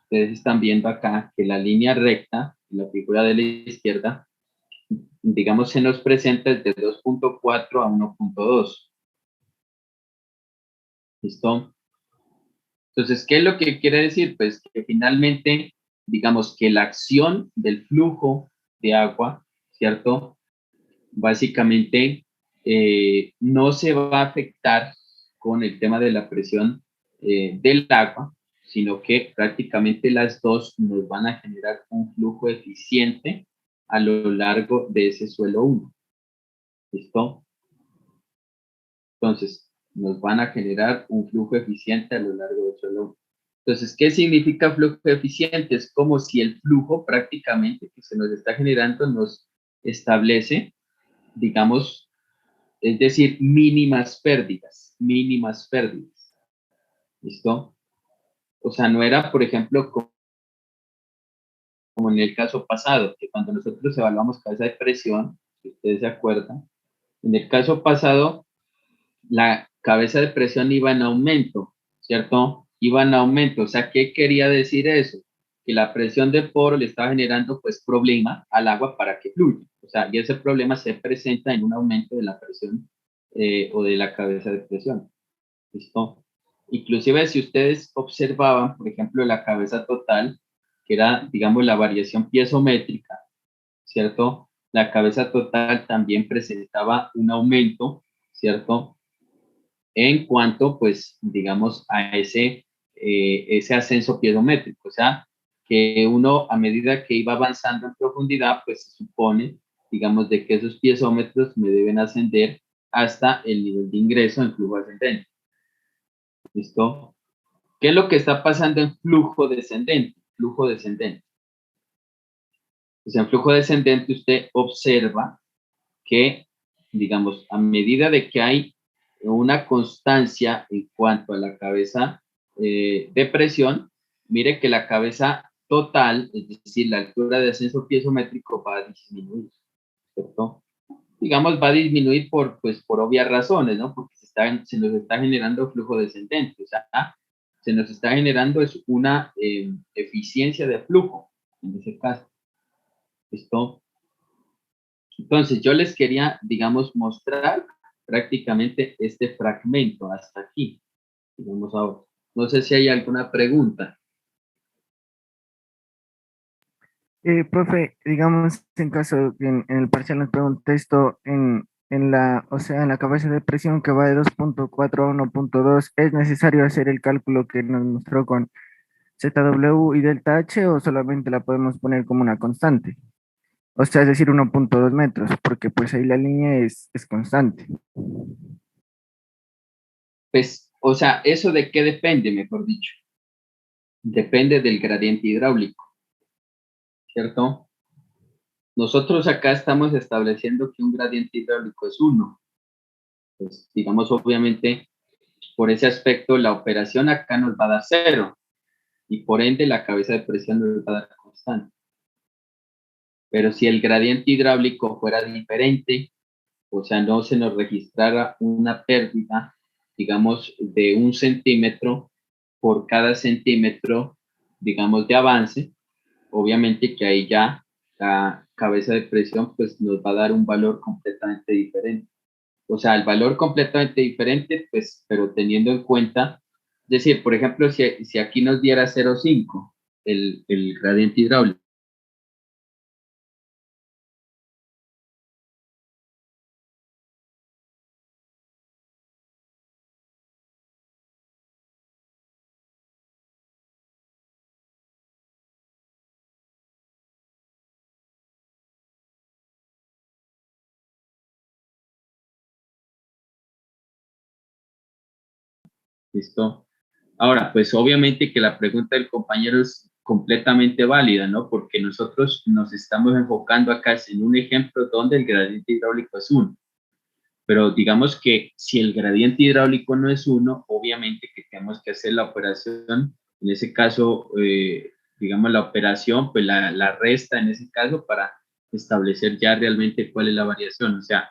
ustedes están viendo acá que la línea recta, la figura de la izquierda, digamos, se nos presenta desde 2.4 a 1.2. ¿Listo? Entonces, ¿qué es lo que quiere decir? Pues que finalmente, digamos que la acción del flujo de agua, ¿cierto? Básicamente no se va a afectar con el tema de la presión del agua, sino que prácticamente las dos nos van a generar un flujo eficiente a lo largo de ese suelo 1. ¿Listo? Entonces, nos van a generar un flujo eficiente a lo largo del suelo 1. Entonces, ¿qué significa flujo eficiente? Es como si el flujo prácticamente que se nos está generando nos establece, digamos, es decir, mínimas pérdidas, mínimas pérdidas. ¿Listo? O sea, no era, por ejemplo, como en el caso pasado, que cuando nosotros evaluamos cabeza de presión, si ustedes se acuerdan, en el caso pasado, la cabeza de presión iba en aumento, ¿cierto? Iba en aumento. O sea, ¿qué quería decir eso? Que la presión de poro le estaba generando, pues, problema al agua para que fluya. O sea, y ese problema se presenta en un aumento de la presión o de la cabeza de presión. ¿Listo? Inclusive si ustedes observaban, por ejemplo, la cabeza total, que era, digamos, la variación piezométrica, ¿cierto? La cabeza total también presentaba un aumento, ¿cierto? En cuanto, pues, digamos, a ese ascenso piezométrico. O sea, que uno, a medida que iba avanzando en profundidad, pues se supone, digamos, de que esos piezómetros me deben ascender hasta el nivel de ingreso en flujo ascendente. ¿Listo? ¿Qué es lo que está pasando en flujo descendente? Flujo descendente. Pues en flujo descendente usted observa que, digamos, a medida de que hay una constancia en cuanto a la cabeza de presión, mire que la cabeza total, es decir, la altura de ascenso piezométrico va a disminuir, ¿cierto? digamos, va a disminuir pues, por obvias razones, ¿no? Porque se nos está generando flujo descendente, o sea, se nos está generando es una eficiencia de flujo, en ese caso. ¿Listo? Entonces, yo les quería, digamos, mostrar prácticamente este fragmento hasta aquí, digamos ahora. No sé si hay alguna pregunta. Profe, digamos, en caso que en el parcial nos pregunte esto, en la, o sea, en la capacidad de presión que va de 2.4 a 1.2, ¿es necesario hacer el cálculo que nos mostró con ZW y delta H o solamente la podemos poner como una constante? O sea, es decir, 1.2 metros, porque pues ahí la línea es constante. Pues, o sea, ¿eso de qué depende, mejor dicho? Depende del gradiente hidráulico, ¿cierto? Nosotros acá estamos estableciendo que un gradiente hidráulico es 1. Pues, digamos, obviamente, por ese aspecto, la operación acá nos va a dar 0 y por ende la cabeza de presión nos va a dar constante. Pero si el gradiente hidráulico fuera diferente, o sea, no se nos registrara una pérdida, digamos, de 1 centímetro por cada centímetro, digamos, de avance, obviamente que ahí ya la cabeza de presión pues nos va a dar un valor completamente diferente. O sea, el valor completamente diferente, pues, pero teniendo en cuenta, es decir, por ejemplo, si aquí nos diera 0,5 el gradiente hidráulico, ¿listo? Ahora, pues obviamente que la pregunta del compañero es completamente válida, ¿no? Porque nosotros nos estamos enfocando acá en un ejemplo donde el gradiente hidráulico es 1. Pero digamos que si el gradiente hidráulico no es 1, obviamente que tenemos que hacer la operación, en ese caso, digamos la operación, pues la resta en ese caso para establecer ya realmente cuál es la variación. O sea,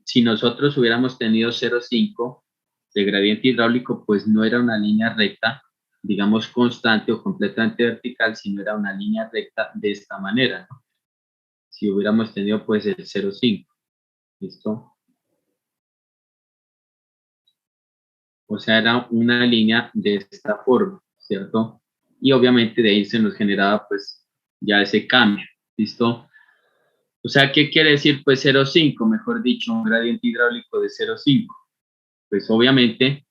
si nosotros hubiéramos tenido 0,5 de gradiente hidráulico, pues no era una línea recta, digamos constante o completamente vertical, sino era una línea recta de esta manera, ¿no? Si hubiéramos tenido pues el 0,5, ¿listo? O sea, era una línea de esta forma, ¿cierto? Y obviamente de ahí se nos generaba pues ya ese cambio, ¿listo? O sea, ¿qué quiere decir pues 0,5? Mejor dicho, un gradiente hidráulico de 0,5. Pues obviamente,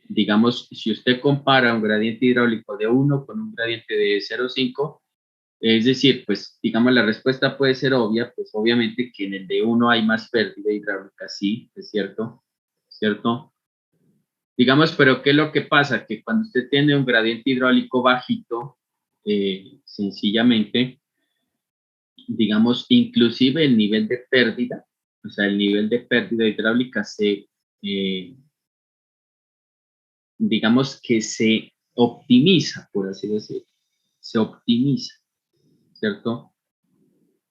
digamos, si usted compara un gradiente hidráulico de 1 con un gradiente de 0,5, es decir, pues digamos la respuesta puede ser obvia, pues obviamente que en el de 1 hay más pérdida hidráulica, sí, es cierto, ¿cierto? Digamos, pero ¿qué es lo que pasa? Que cuando usted tiene un gradiente hidráulico bajito, sencillamente, digamos, inclusive el nivel de pérdida, o sea, el nivel de pérdida hidráulica eh, digamos que se optimiza, por así decirlo, se optimiza, ¿cierto?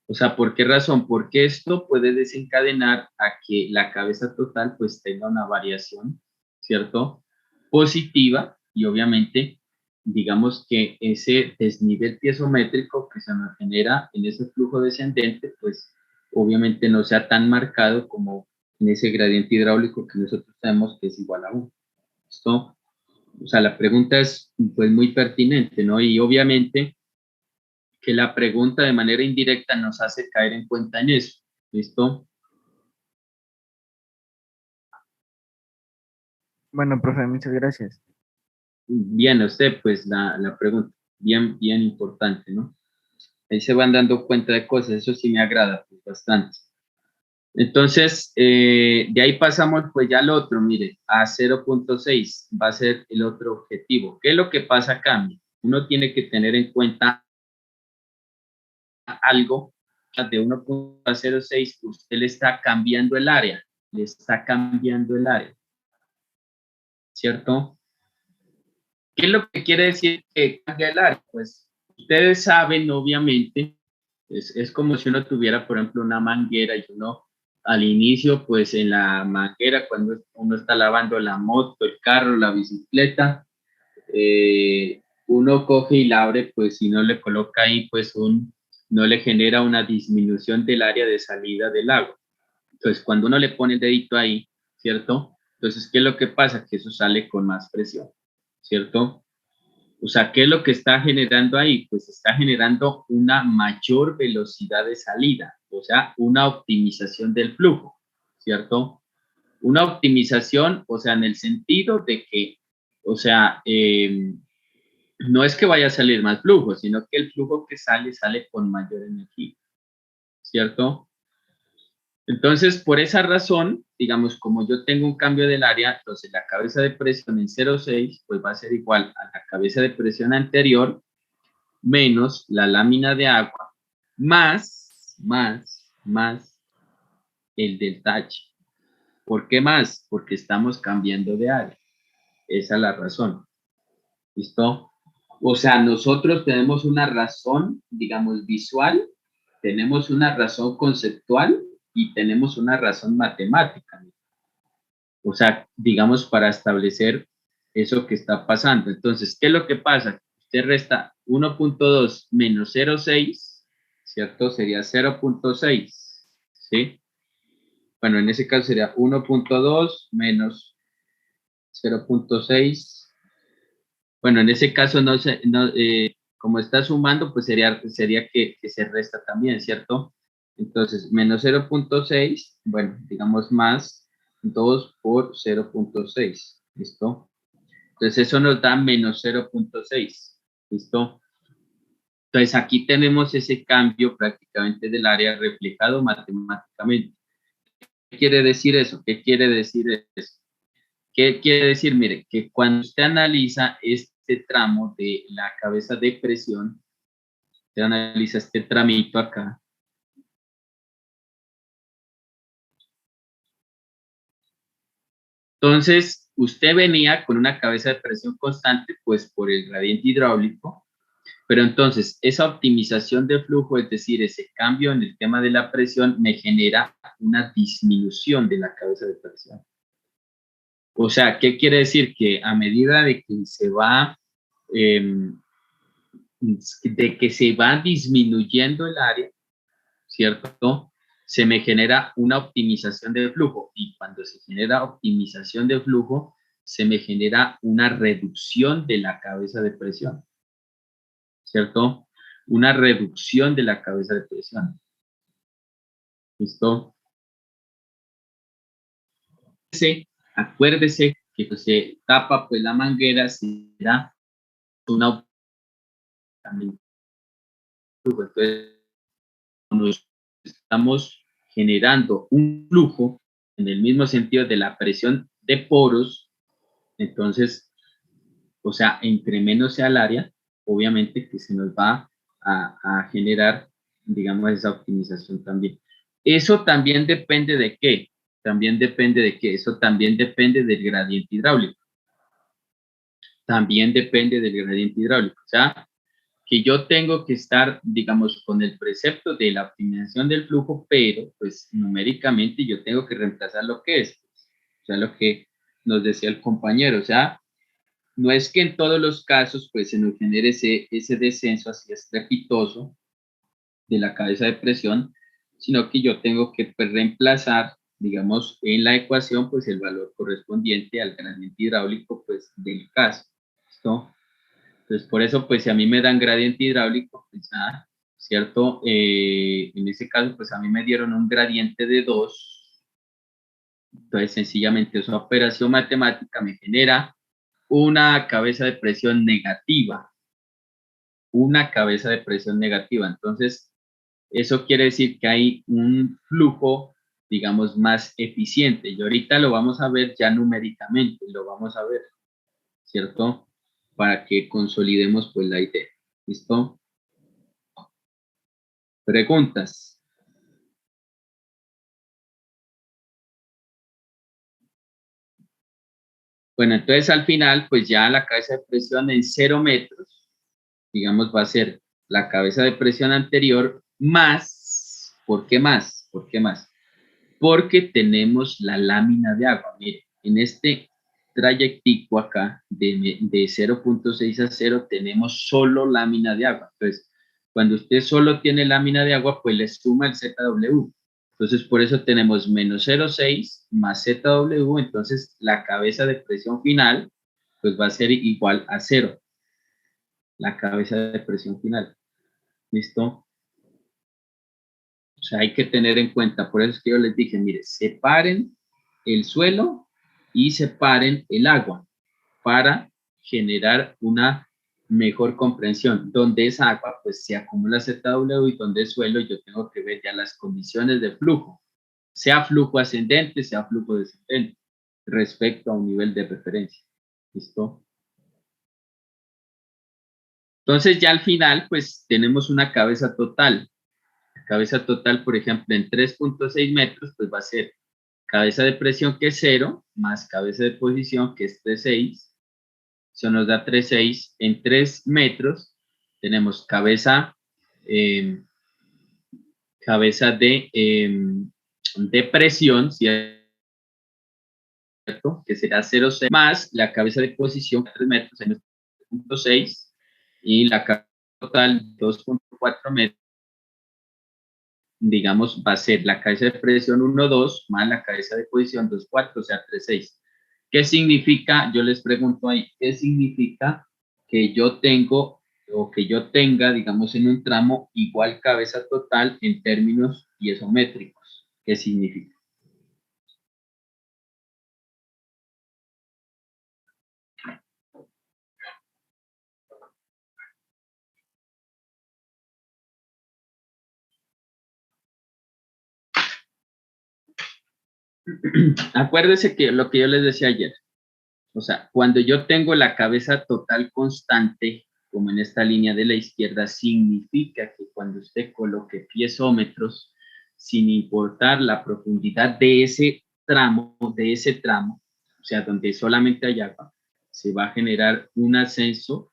O sea, ¿por qué razón? Porque esto puede desencadenar a que la cabeza total pues tenga una variación, ¿cierto? Positiva y obviamente, digamos que ese desnivel piezométrico que se nos genera en ese flujo descendente, pues obviamente no sea tan marcado como en ese gradiente hidráulico que nosotros sabemos que es igual a 1. ¿Listo? O sea, la pregunta es pues muy pertinente, ¿no? Y obviamente que la pregunta de manera indirecta nos hace caer en cuenta en eso. ¿Listo? Bueno, profe, muchas gracias. Bien, usted, pues la pregunta, bien, bien importante, ¿no? Ahí se van dando cuenta de cosas, eso sí me agrada, pues bastante. Entonces, de ahí pasamos pues ya al otro, mire, a 0,6 va a ser el otro objetivo. ¿Qué es lo que pasa acá? Uno tiene que tener en cuenta algo de 1,06, usted le está cambiando el área, le está cambiando el área, ¿cierto? ¿Qué es lo que quiere decir que cambia el área? Pues ustedes saben, obviamente, es como si uno tuviera, por ejemplo, una manguera y uno al inicio, pues en la manguera, cuando uno está lavando la moto, el carro, la bicicleta, uno coge y la abre, pues si no le coloca ahí, pues no le genera una disminución del área de salida del agua. Entonces, cuando uno le pone el dedito ahí, ¿cierto? Entonces, ¿qué es lo que pasa? Que eso sale con más presión, ¿cierto? O sea, ¿qué es lo que está generando ahí? Pues está generando una mayor velocidad de salida, o sea, una optimización del flujo, ¿cierto? Una optimización, o sea, en el sentido de que, o sea, no es que vaya a salir más flujo, sino que el flujo que sale, sale con mayor energía, ¿cierto? Entonces, por esa razón, digamos, como yo tengo un cambio del área, entonces la cabeza de presión en 0,6, pues va a ser igual a la cabeza de presión anterior menos la lámina de agua más el delta H. ¿Por qué más? Porque estamos cambiando de área. Esa es la razón. ¿Listo? O sea, nosotros tenemos una razón, digamos, visual, tenemos una razón conceptual y tenemos una razón matemática. O sea, digamos, para establecer eso que está pasando. Entonces, ¿qué es lo que pasa? Usted resta 1.2 menos 0.6, ¿cierto? Sería 0.6, ¿sí? Bueno, en ese caso sería 1.2 menos 0.6. Bueno, en ese caso no se, no, como está sumando, pues sería que se resta también, ¿cierto? Entonces, menos 0.6, bueno, digamos más 2 por 0.6, ¿listo? Entonces, eso nos da menos 0.6, ¿listo? Entonces, aquí tenemos ese cambio prácticamente del área reflejado matemáticamente. ¿Qué quiere decir eso? ¿Qué quiere decir eso? ¿Qué quiere decir? Mire, que cuando usted analiza este tramo de la cabeza de presión, usted analiza este tramito acá. Entonces, usted venía con una cabeza de presión constante, pues por el gradiente hidráulico, pero entonces esa optimización de flujo, es decir, ese cambio en el tema de la presión, me genera una disminución de la cabeza de presión. O sea, ¿qué quiere decir? Que a medida de que se va disminuyendo el área, ¿cierto? Se me genera una optimización de flujo y cuando se genera optimización de flujo, se me genera una reducción de la cabeza de presión, ¿cierto? Una reducción de la cabeza de presión. ¿Listo? Acuérdese que pues, se tapa pues la manguera, se da una optimización. Entonces, nos estamos generando un flujo en el mismo sentido de la presión de poros, entonces, o sea, entre menos sea el área, obviamente que se nos va a generar, digamos, esa optimización también. Eso también depende de qué, también depende de qué, eso también depende del gradiente hidráulico. También depende del gradiente hidráulico, o sea, que yo tengo que estar, digamos, con el precepto de la optimización del flujo, pero pues numéricamente yo tengo que reemplazar lo que es, o sea, lo que nos decía el compañero, o sea, no es que en todos los casos pues se nos genere ese descenso así estrepitoso de la cabeza de presión, sino que yo tengo que pues, reemplazar, digamos, en la ecuación pues el valor correspondiente al gradiente hidráulico pues del caso, ¿no? Entonces, por eso, pues, si a mí me dan gradiente hidráulico, pues nada, ¿cierto? En ese caso, pues, a mí me dieron un gradiente de 2. Entonces, sencillamente, esa operación matemática me genera una cabeza de presión negativa. Una cabeza de presión negativa. Entonces, eso quiere decir que hay un flujo, digamos, más eficiente. Y ahorita lo vamos a ver ya numéricamente, lo vamos a ver, ¿cierto? Para que consolidemos, pues, la idea. ¿Listo? Preguntas. Bueno, entonces al final, pues ya la cabeza de presión en 0 metros, digamos, va a ser la cabeza de presión anterior más, ¿por qué más? ¿Por qué más? porque tenemos la lámina de agua. Mire, en este trayectico acá de 0.6 a 0 tenemos solo lámina de agua. Entonces, cuando usted solo tiene lámina de agua, pues le suma el ZW. Entonces, por eso tenemos menos 0.6 más ZW. Entonces, la cabeza de presión final, pues va a ser igual a 0. La cabeza de presión final. ¿Listo? O sea, hay que tener en cuenta, por eso es que yo les dije, mire, separen el suelo y separen el agua para generar una mejor comprensión. Donde esa agua pues se acumula ZW y donde es suelo yo tengo que ver ya las condiciones de flujo, sea flujo ascendente, sea flujo descendente, respecto a un nivel de referencia. ¿Listo? Entonces ya al final pues tenemos una cabeza total. La cabeza total, por ejemplo, en 3.6 metros, pues va a ser cabeza de presión que es 0, más cabeza de posición que es 3.6. Eso nos da 3.6. En 3 metros tenemos cabeza de presión, ¿cierto? Que será 0.6, más la cabeza de posición, 3 metros en 3.6, y la cabeza total, 2.4 metros, digamos, va a ser la cabeza de presión 1.2 más la cabeza de posición 2.4, o sea, 3.6. ¿Qué significa? Yo les pregunto ahí, ¿qué significa que yo tengo o que yo tenga, digamos, en un tramo igual cabeza total en términos piezométricos? ¿Qué significa? Acuérdense que lo que yo les decía ayer, o sea, cuando yo tengo la cabeza total constante, como en esta línea de la izquierda, significa que cuando usted coloque piezómetros, sin importar la profundidad de ese tramo, o sea, donde solamente hay agua, se va a generar un ascenso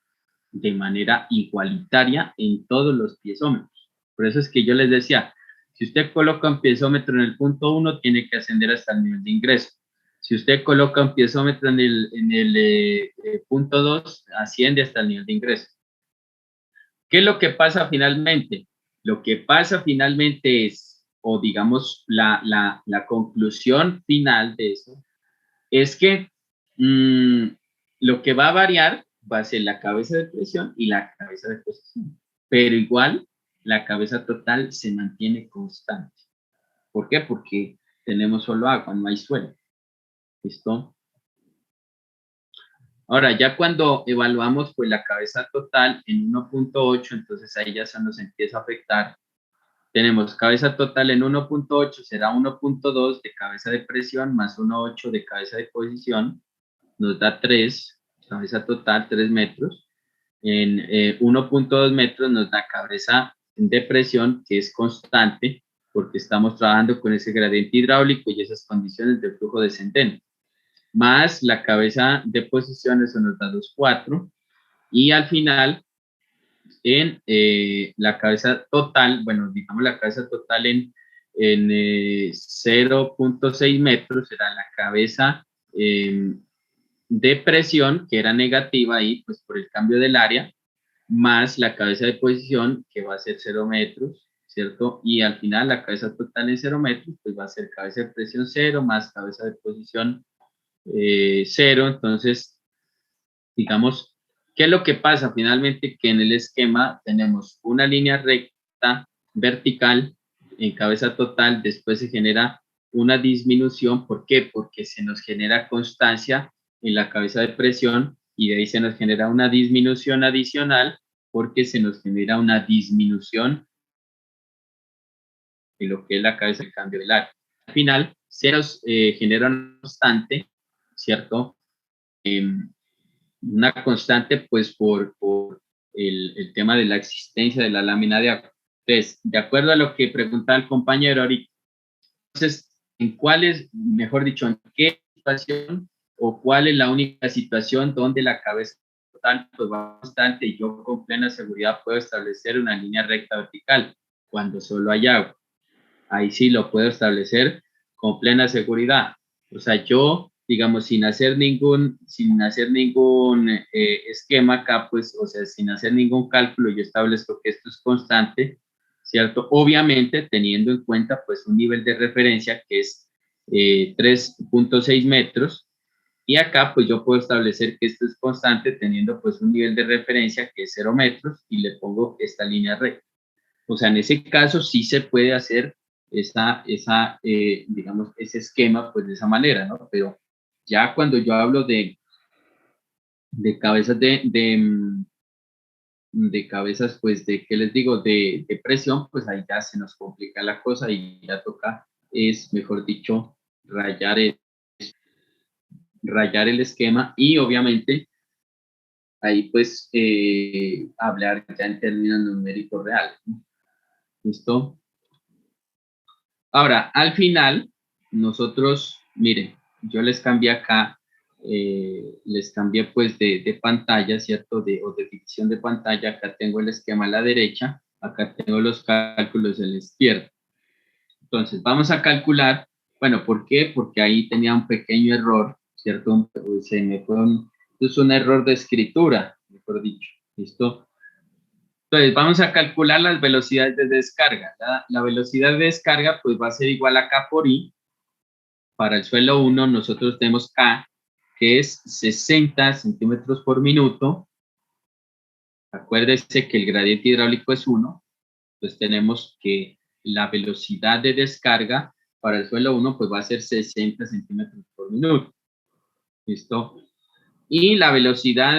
de manera igualitaria en todos los piezómetros. Por eso es que yo les decía, si usted coloca un piezómetro en el punto 1, tiene que ascender hasta el nivel de ingreso. Si usted coloca un piezómetro en el punto 2, asciende hasta el nivel de ingreso. ¿Qué es lo que pasa finalmente? Lo que pasa finalmente es, o digamos, la conclusión final de eso, es que lo que va a variar va a ser la cabeza de presión y la cabeza de posición. Pero igual, la cabeza total se mantiene constante. ¿Por qué? Porque tenemos solo agua, no hay suelo. ¿Listo? Ahora, ya cuando evaluamos pues la cabeza total en 1.8, entonces ahí ya se nos empieza a afectar. Tenemos cabeza total en 1.8, será 1.2 de cabeza de presión más 1.8 de cabeza de posición, nos da 3, cabeza total 3 metros. En 1.2 metros nos da cabeza de presión, que es constante, porque estamos trabajando con ese gradiente hidráulico y esas condiciones de flujo descendente. Más la cabeza de posición, eso nos da 2.4. Y al final, en la cabeza total, bueno, digamos la cabeza total en 0.6 metros, será la cabeza de presión, que era negativa ahí, pues por el cambio del área, más la cabeza de posición, que va a ser 0 metros, ¿cierto? Y al final la cabeza total en 0 metros, pues va a ser cabeza de presión 0 más cabeza de posición 0. Entonces, digamos, ¿qué es lo que pasa? Finalmente, que en el esquema tenemos una línea recta vertical en cabeza total, después se genera una disminución. ¿Por qué? Porque se nos genera constancia en la cabeza de presión y de ahí se nos genera una disminución adicional porque se nos genera una disminución en lo que es la cabeza de cambio del área. Al final, se nos genera una constante, ¿cierto? Una constante, pues, por el tema de la existencia de la lámina de agua. Entonces, de acuerdo a lo que preguntaba el compañero ahorita, entonces, ¿en cuál es, mejor dicho, en qué situación o cuál es la única situación donde la cabeza total pues, va constante y yo con plena seguridad puedo establecer una línea recta vertical? Cuando solo hay agua. Ahí sí lo puedo establecer con plena seguridad. O sea, yo, digamos, sin hacer ningún esquema acá, pues, o sea, sin hacer ningún cálculo, yo establezco que esto es constante, ¿cierto? Obviamente, teniendo en cuenta, pues, un nivel de referencia que es 3.6 metros, y acá, pues, yo puedo establecer que esto es constante teniendo, pues, un nivel de referencia que es 0 metros, y le pongo esta línea recta. O sea, en ese caso sí se puede hacer digamos, ese esquema, pues de esa manera, ¿no? Pero ya cuando yo hablo de cabezas de cabezas, pues de, ¿qué les digo? De presión, pues ahí ya se nos complica la cosa y ya toca, es mejor dicho, rayar el esquema y obviamente ahí pues hablar ya en términos numéricos reales, ¿no? ¿Listo? Ahora, al final, nosotros, miren, yo les cambié acá, les cambié pues de pantalla, ¿cierto? O de ficción de pantalla, acá tengo el esquema a la derecha, acá tengo los cálculos a la izquierda. Entonces, vamos a calcular, bueno, ¿por qué? Porque ahí tenía un pequeño error, ¿cierto? Es un error de escritura, mejor dicho, ¿listo? Entonces, vamos a calcular las velocidades de descarga. La velocidad de descarga, pues, va a ser igual a K por I. Para el suelo 1, nosotros tenemos K, que es 60 centímetros por minuto. Acuérdese que el gradiente hidráulico es 1. Entonces, tenemos que la velocidad de descarga para el suelo 1, pues, va a ser 60 centímetros por minuto. ¿Listo? Y la velocidad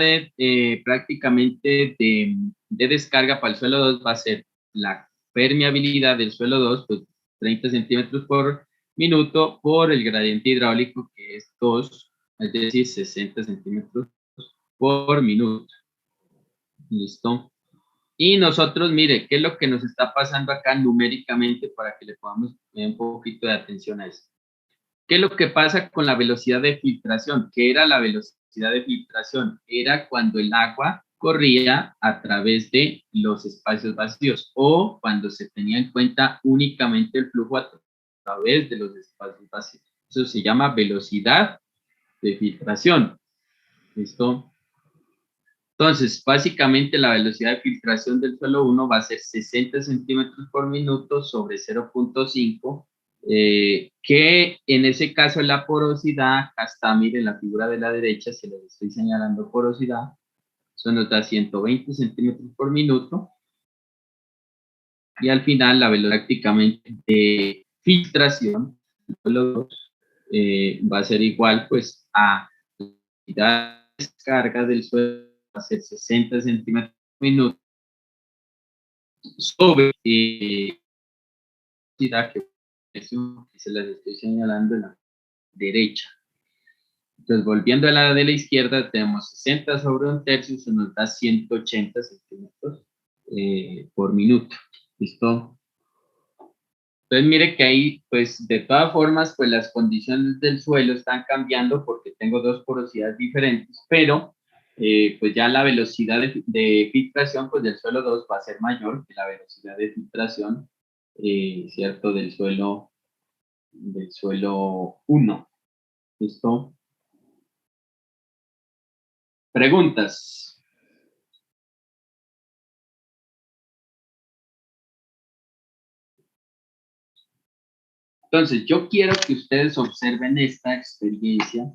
prácticamente de descarga para el suelo 2 va a ser la permeabilidad del suelo 2, pues 30 centímetros por minuto por el gradiente hidráulico que es 2, es decir, 60 centímetros por minuto. ¿Listo? Y nosotros, mire, ¿qué es lo que nos está pasando acá numéricamente para que le podamos poner un poquito de atención a eso? ¿Qué es lo que pasa con la velocidad de filtración? ¿Qué era la velocidad de filtración? Era cuando el agua corría a través de los espacios vacíos o cuando se tenía en cuenta únicamente el flujo a través de los espacios vacíos. Eso se llama velocidad de filtración. ¿Listo? Entonces, básicamente la velocidad de filtración del suelo 1 va a ser 60 centímetros por minuto sobre 0.5, que en ese caso la porosidad, hasta miren la figura de la derecha, se les estoy señalando porosidad, eso nos da 120 centímetros por minuto, y al final la velocidad prácticamente de filtración del suelo 2 va a ser igual pues a la velocidad de descarga del suelo, va a ser 60 centímetros por minuto sobre que se las estoy señalando en la derecha. Entonces, volviendo a la de la izquierda, tenemos 60 sobre un tercio, eso nos da 180 centímetros por minuto. ¿Listo? Entonces, mire que ahí, pues, de todas formas, pues, las condiciones del suelo están cambiando porque tengo dos porosidades diferentes, pero, pues, ya la velocidad de filtración, pues, del suelo 2 va a ser mayor que la velocidad de filtración, ¿cierto? Del suelo 1. ¿Listo? Preguntas. Entonces, yo quiero que ustedes observen esta experiencia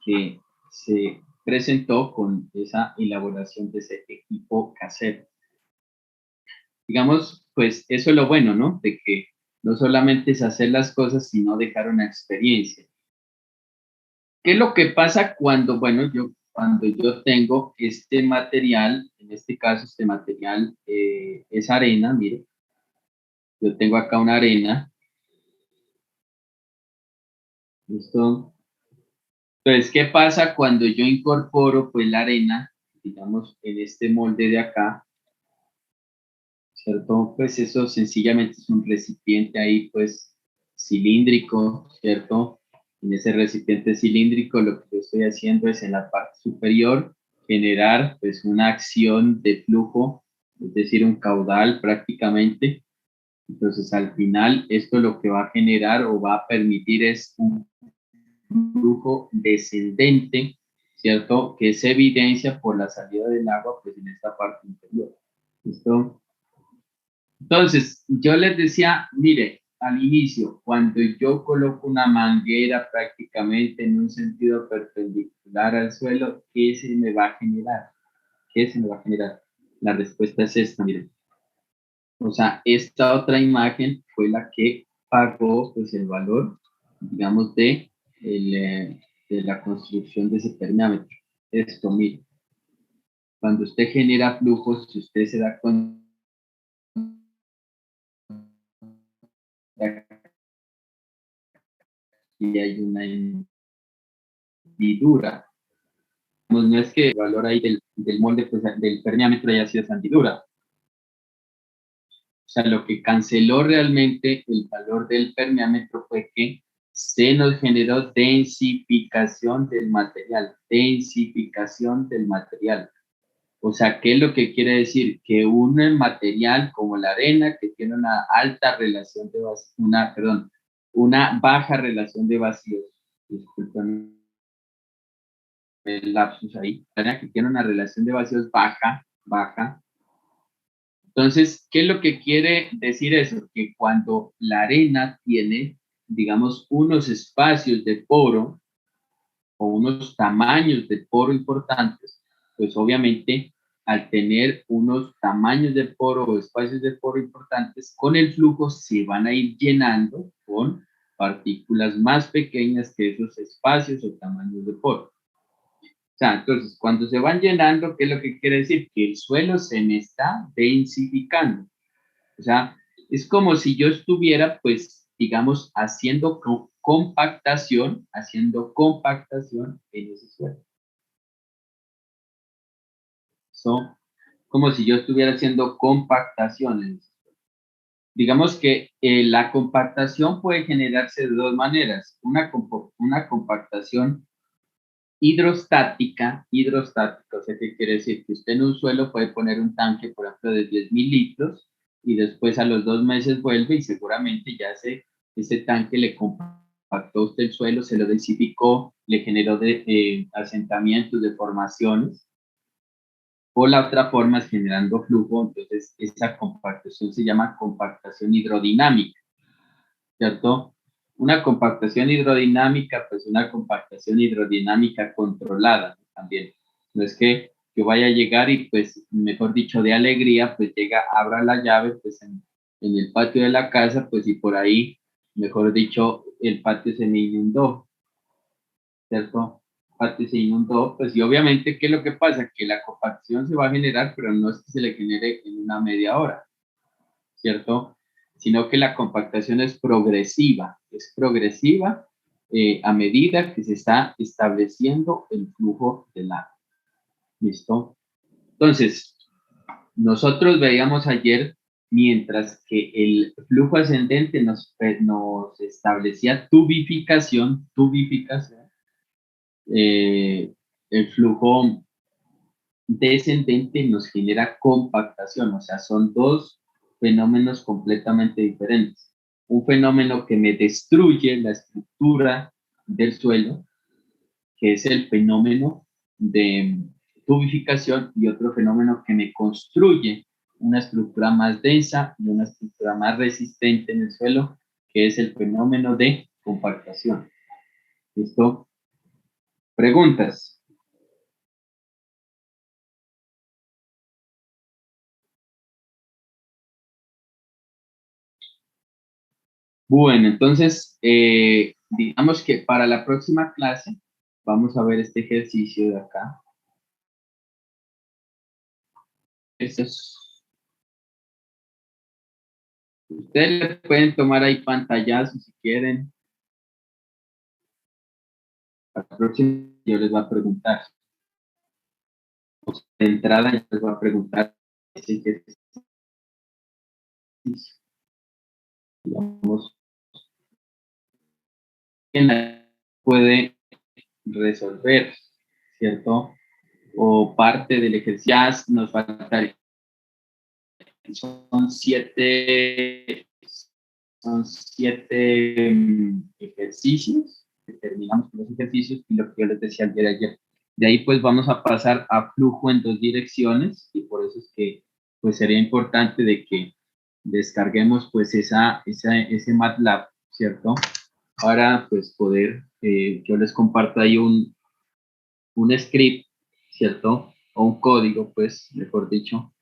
que se presentó con esa elaboración de ese equipo casero. Digamos, pues eso es lo bueno, ¿no? De que no solamente es hacer las cosas, sino dejar una experiencia. ¿Qué es lo que pasa cuando, bueno, cuando yo tengo este material, en este caso este material es arena, mire, yo tengo acá una arena, ¿listo? Entonces, ¿qué pasa cuando yo incorporo pues la arena, digamos, en este molde de acá, ¿cierto? Pues eso sencillamente es un recipiente ahí pues cilíndrico, ¿cierto? En ese recipiente cilíndrico lo que yo estoy haciendo es en la parte superior generar pues una acción de flujo, es decir, un caudal prácticamente, Entonces, al final, esto lo que va a generar o va a permitir es un flujo descendente, ¿cierto? Que se evidencia por la salida del agua, pues en esta parte inferior. ¿Listo? Entonces, yo les decía, mire, al inicio, cuando yo coloco una manguera prácticamente en un sentido perpendicular al suelo, ¿qué se me va a generar? ¿Qué se me va a generar? La respuesta es esta, miren. O sea, esta otra imagen fue la que pagó pues, el valor, digamos, de la construcción de ese permeámetro. Esto, mire, cuando usted genera flujos, si usted se da cuenta que hay una hendidura, pues no es que el valor ahí del molde, pues, del permeámetro haya sido esa hendidura. O sea, lo que canceló realmente el valor del permeámetro fue que se nos generó densificación del material, densificación del material. O sea, ¿qué es lo que quiere decir? Que un material como la arena, que tiene una alta relación de vacíos, una baja relación de vacíos, disculpen el lapsus ahí, la arena que tiene una relación de vacíos baja. Entonces, ¿qué es lo que quiere decir eso? Que cuando la arena tiene, digamos, unos espacios de poro o unos tamaños de poro importantes, pues obviamente al tener unos tamaños de poro o espacios de poro importantes, con el flujo se van a ir llenando con partículas más pequeñas que esos espacios o tamaños de poro. O sea, entonces, cuando se van llenando, ¿qué es lo que quiere decir? Que el suelo se me está densificando. O sea, es como si yo estuviera, pues, digamos, haciendo compactación en ese suelo. So, como si yo estuviera haciendo compactación en ese suelo. Digamos que la compactación puede generarse de dos maneras. Una compactación hidrostática, o sea, ¿qué quiere decir? Que usted en un suelo puede poner un tanque, por ejemplo, de 10.000 litros y después a los 2 meses vuelve y seguramente ya ese tanque le compactó usted el suelo, se lo densificó, le generó asentamientos, deformaciones. O la otra forma es generando flujo, entonces esa compactación se llama compactación hidrodinámica, ¿cierto? Una compactación hidrodinámica, pues una compactación hidrodinámica controlada también. No es que yo vaya a llegar y pues, mejor dicho, de alegría, pues llega, abra la llave, pues en el patio de la casa, pues y por ahí, mejor dicho, el patio se me inundó, ¿cierto? El patio se inundó, pues y obviamente, ¿qué es lo que pasa? Que la compactación se va a generar, pero no es que se le genere en una media hora, ¿cierto? Sino que la compactación es progresiva a medida que se está estableciendo el flujo del agua. ¿Listo? Entonces, nosotros veíamos ayer, mientras que el flujo ascendente nos establecía tubificación, el flujo descendente nos genera compactación, o sea, son dos fenómenos completamente diferentes. Un fenómeno que me destruye la estructura del suelo, que es el fenómeno de tubificación, y otro fenómeno que me construye una estructura más densa y una estructura más resistente en el suelo, que es el fenómeno de compactación. ¿Listo? Preguntas. Bueno, entonces, digamos que para la próxima clase vamos a ver este ejercicio de acá. Ustedes pueden tomar ahí pantallazos si quieren. Para la próxima yo les voy a preguntar. De entrada yo les voy a preguntar ese ejercicio. Digamos, ¿quién puede resolver, cierto? O parte del ejercicio nos faltaría. Son 7 son 7 ejercicios, que terminamos con los ejercicios y lo que yo les decía el día de ayer. De ahí pues vamos a pasar a flujo en 2 direcciones y por eso es que pues sería importante de que descarguemos pues ese MATLAB, ¿cierto? Para pues poder, yo les comparto ahí un script, ¿cierto? O un código, pues, mejor dicho.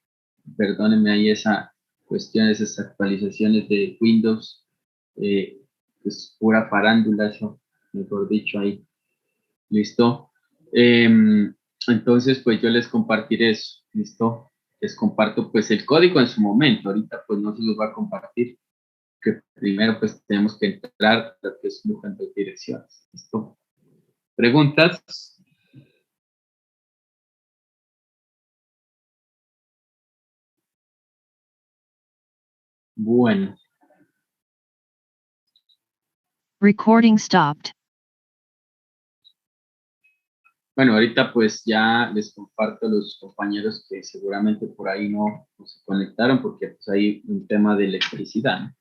Perdónenme ahí esa cuestión, esas actualizaciones de Windows, pues pura farándula, eso, mejor dicho ahí. ¿Listo? Entonces, pues yo les compartiré eso, ¿listo? Les comparto pues el código en su momento, ahorita pues no se los va a compartir, que primero pues tenemos que entrar a lo que es flujo en 2 direcciones, ¿listo? ¿Preguntas? Bueno. Recording stopped. Bueno, ahorita pues ya les comparto a los compañeros que seguramente por ahí no se conectaron porque pues hay un tema de electricidad, ¿no?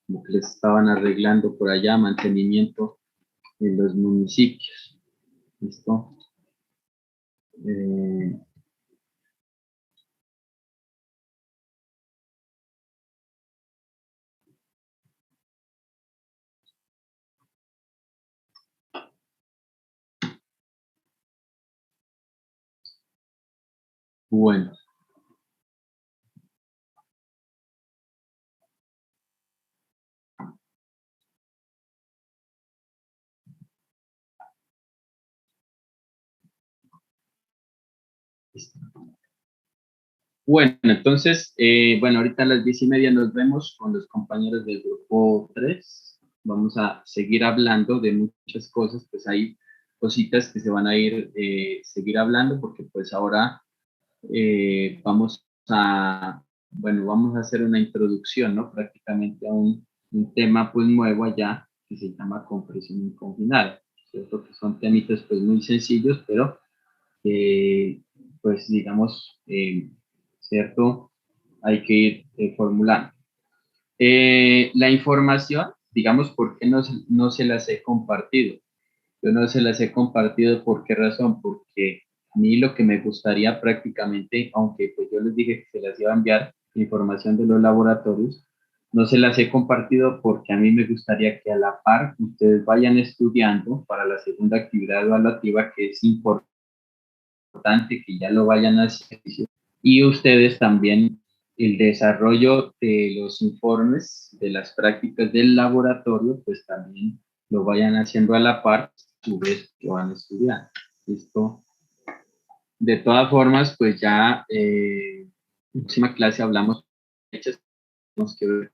Como que les estaban arreglando por allá mantenimiento en los municipios. ¿Listo? Bueno. Bueno, entonces, bueno, ahorita a las 10:30 nos vemos con los compañeros del grupo 3. Vamos a seguir hablando de muchas cosas, pues hay cositas que se van a ir seguir hablando porque pues ahora vamos vamos a hacer una introducción, ¿no? Prácticamente a un tema pues nuevo allá que se llama compresión inconfinada, ¿cierto? Que son temitas pues muy sencillos, pero pues digamos, ¿cierto? Hay que ir formulando. La información, digamos, ¿por qué no se las he compartido? Yo no se las he compartido, ¿por qué razón? Porque a mí lo que me gustaría prácticamente, aunque pues yo les dije que se las iba a enviar información de los laboratorios, no se las he compartido porque a mí me gustaría que a la par ustedes vayan estudiando para la segunda actividad evaluativa, que es importante que ya lo vayan haciendo, y ustedes también el desarrollo de los informes de las prácticas del laboratorio, pues también lo vayan haciendo a la par, a su vez que van a estudiar. ¿Listo? De todas formas, pues ya en la próxima clase hablamos de fechas, tenemos que ver,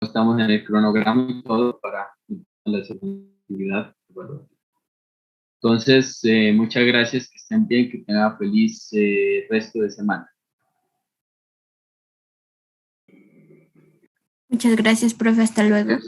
estamos en el cronograma y todo para la segunda actividad. Bueno, entonces, muchas gracias, que estén bien, que tengan feliz resto de semana. Muchas gracias, profe. Hasta luego.